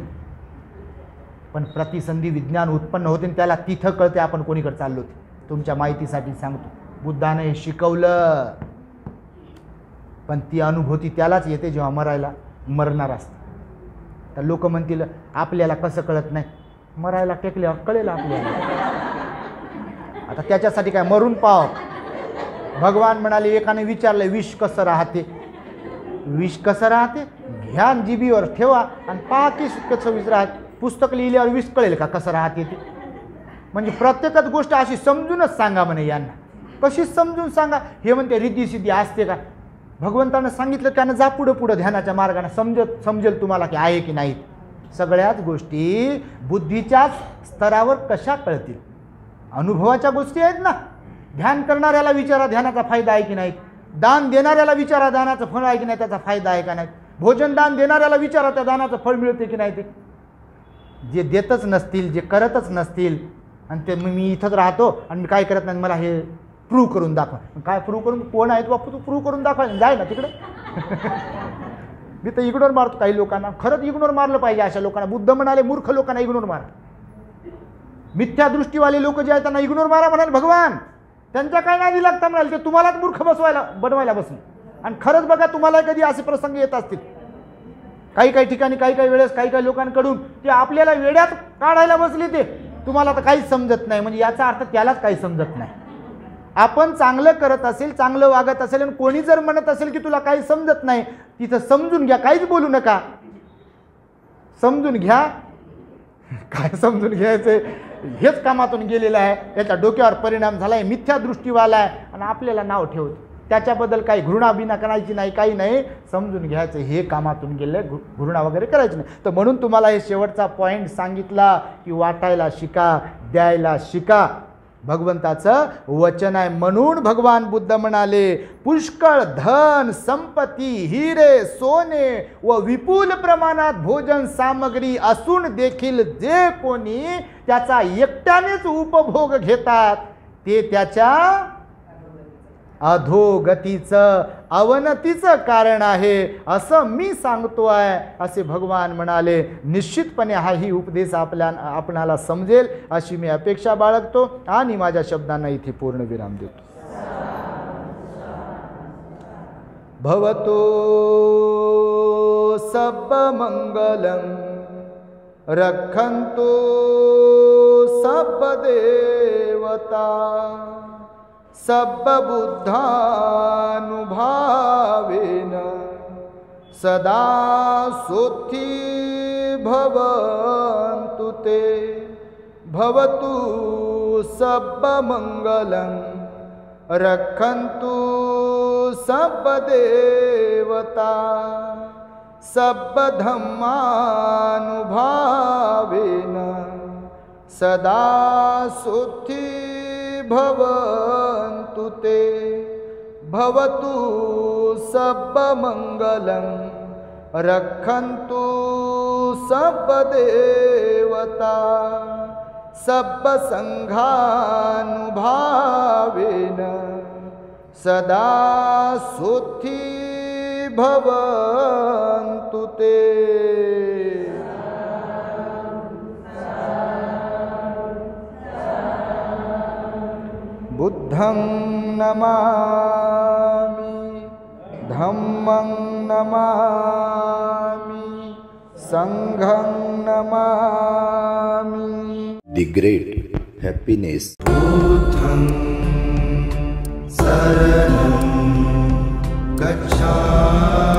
पण प्रतिसंधी विज्ञान उत्पन्न होते आणि त्याला तिथं कळते आपण कोणीकडे चाललो. तुमच्या माहितीसाठी सांगतो, बुद्धाने हे शिकवलं, पण ती अनुभूती त्यालाच येते जेव्हा मरणार असतं. तर लोक म्हणतील आपल्याला कसं कळत नाही, मरायला टेकल्यावर कळेल आपल्याला. आता त्याच्यासाठी काय मरून पाव. भगवान म्हणाले, एकाने विचारलं विष कसं राहते? विष कसं राहते? घ्या जिभीवर ठेवा आणि पहा की कसं विष राहते. पुस्तक लिहिल्यावर विष कळेल का कसं राहते ते? म्हणजे प्रत्येकच गोष्ट अशी समजूनच सांगा म्हणे यांना. कशी समजून सांगा? हे म्हणते रिद्धी असते का? भगवंतानं सांगितलं त्यानं जा पुढं पुढं ध्यानाच्या मार्गाने, समजेल तुम्हाला की आहे की नाही. सगळ्याच गोष्टी बुद्धीच्याच स्तरावर कशा कळतील? अनुभवाच्या गोष्टी आहेत ना. ध्यान करणाऱ्याला विचारा ध्यानाचा फायदा आहे की नाही. दान देणाऱ्याला विचारा दानाचं फळ आहे की नाही, त्याचा फायदा आहे का नाही. भोजन दान देणाऱ्याला विचारा त्या दानाचं फळ मिळते की नाही. ते जे देतच नसतील, जे करतच नसतील, आणि ते मी इथंच राहतो आणि मी काय करत नाही, मला हे प्रूव्ह करून दाखवा. काय प्रूव्ह करून? कोण आहेत बापू तू प्रूव्ह करून दाखवा? जाय ना तिकडे. मी तर इग्नोर मारतो काही लोकांना. खरंच इग्नोर मारलं पाहिजे अशा लोकांना. बुद्ध म्हणाले मूर्ख लोकांना इग्नोर मारा. मिथ्या दृष्टीवाले लोक जे आहेत त्यांना इग्नोर मारा म्हणाले भगवान. त्यांच्या काय नादी लागता म्हणाले, ते तुम्हालाच मूर्ख बनवायला बसले. आणि खरंच बघा, तुम्हाला कधी असे प्रसंग येत असतील काही ठिकाणी, काही वेळेस काही लोकांकडून, ते आपल्याला वेड्यात काढायला बसले. ते तुम्हाला तर काहीच समजत नाही. म्हणजे याचा अर्थ त्यालाच काही समजत नाही. आपण चांगलं करत असेल, चांगलं वागत असेल, आणि कोणी जर म्हणत असेल की तुला काही समजत नाही, तिथं समजून घ्या, काहीच बोलू नका. समजून घ्या. काय समजून घ्यायचं? हेच कामातून गेलेलं आहे, त्याच्या डोक्यावर परिणाम झाला आहे, मिथ्या दृष्टीवाला आहे, आणि आपल्याला नाव ठेवतो. त्याच्याबद्दल काही घृणा बिना करायची नाही, काही नाही. समजून घ्यायचं हे कामातून गेलं, घृणा वगैरे करायची नाही. तर म्हणून तुम्हाला हे शेवटचा पॉईंट सांगितला की वाटायला शिका, द्यायला शिका. भगवंताचं वचन आहे. म्हणून भगवान बुद्ध म्हणाले, पुष्कळ धन संपत्ती, हिरे सोने व विपुल प्रमाणात भोजन सामग्री असून देखील जे कोणी त्याचा एकट्यानेच उपभोग घेतात, ते त्याच्या अधोगतीचं, अवनतीचं कारण आहे, असं मी सांगतोय, असे भगवान म्हणाले. निश्चितपणे हाही उपदेश आपणाला समजेल अशी मी अपेक्षा बाळगतो आणि माझ्या शब्दांना इथे पूर्ण विराम देतो. भवतो सब मंगलम रक्षन्तु सब देवता सब बुद्धानुभावेन सदा सुखी भवन्तु ते. भवतु सब मंगलं रक्षन्तु सब देवता सब धम्मानुभावेन सदा सुखी भवन्तु ते. भवतु सब मंगलं रक्षन्तु सब देवता सब संघानुभावेन सदा सुखी भवन्तु ते. बुद्धं नमामि, धम्मं नमामि, संघं नमामि. The great happiness. बुद्धं शरणं गच्छामि.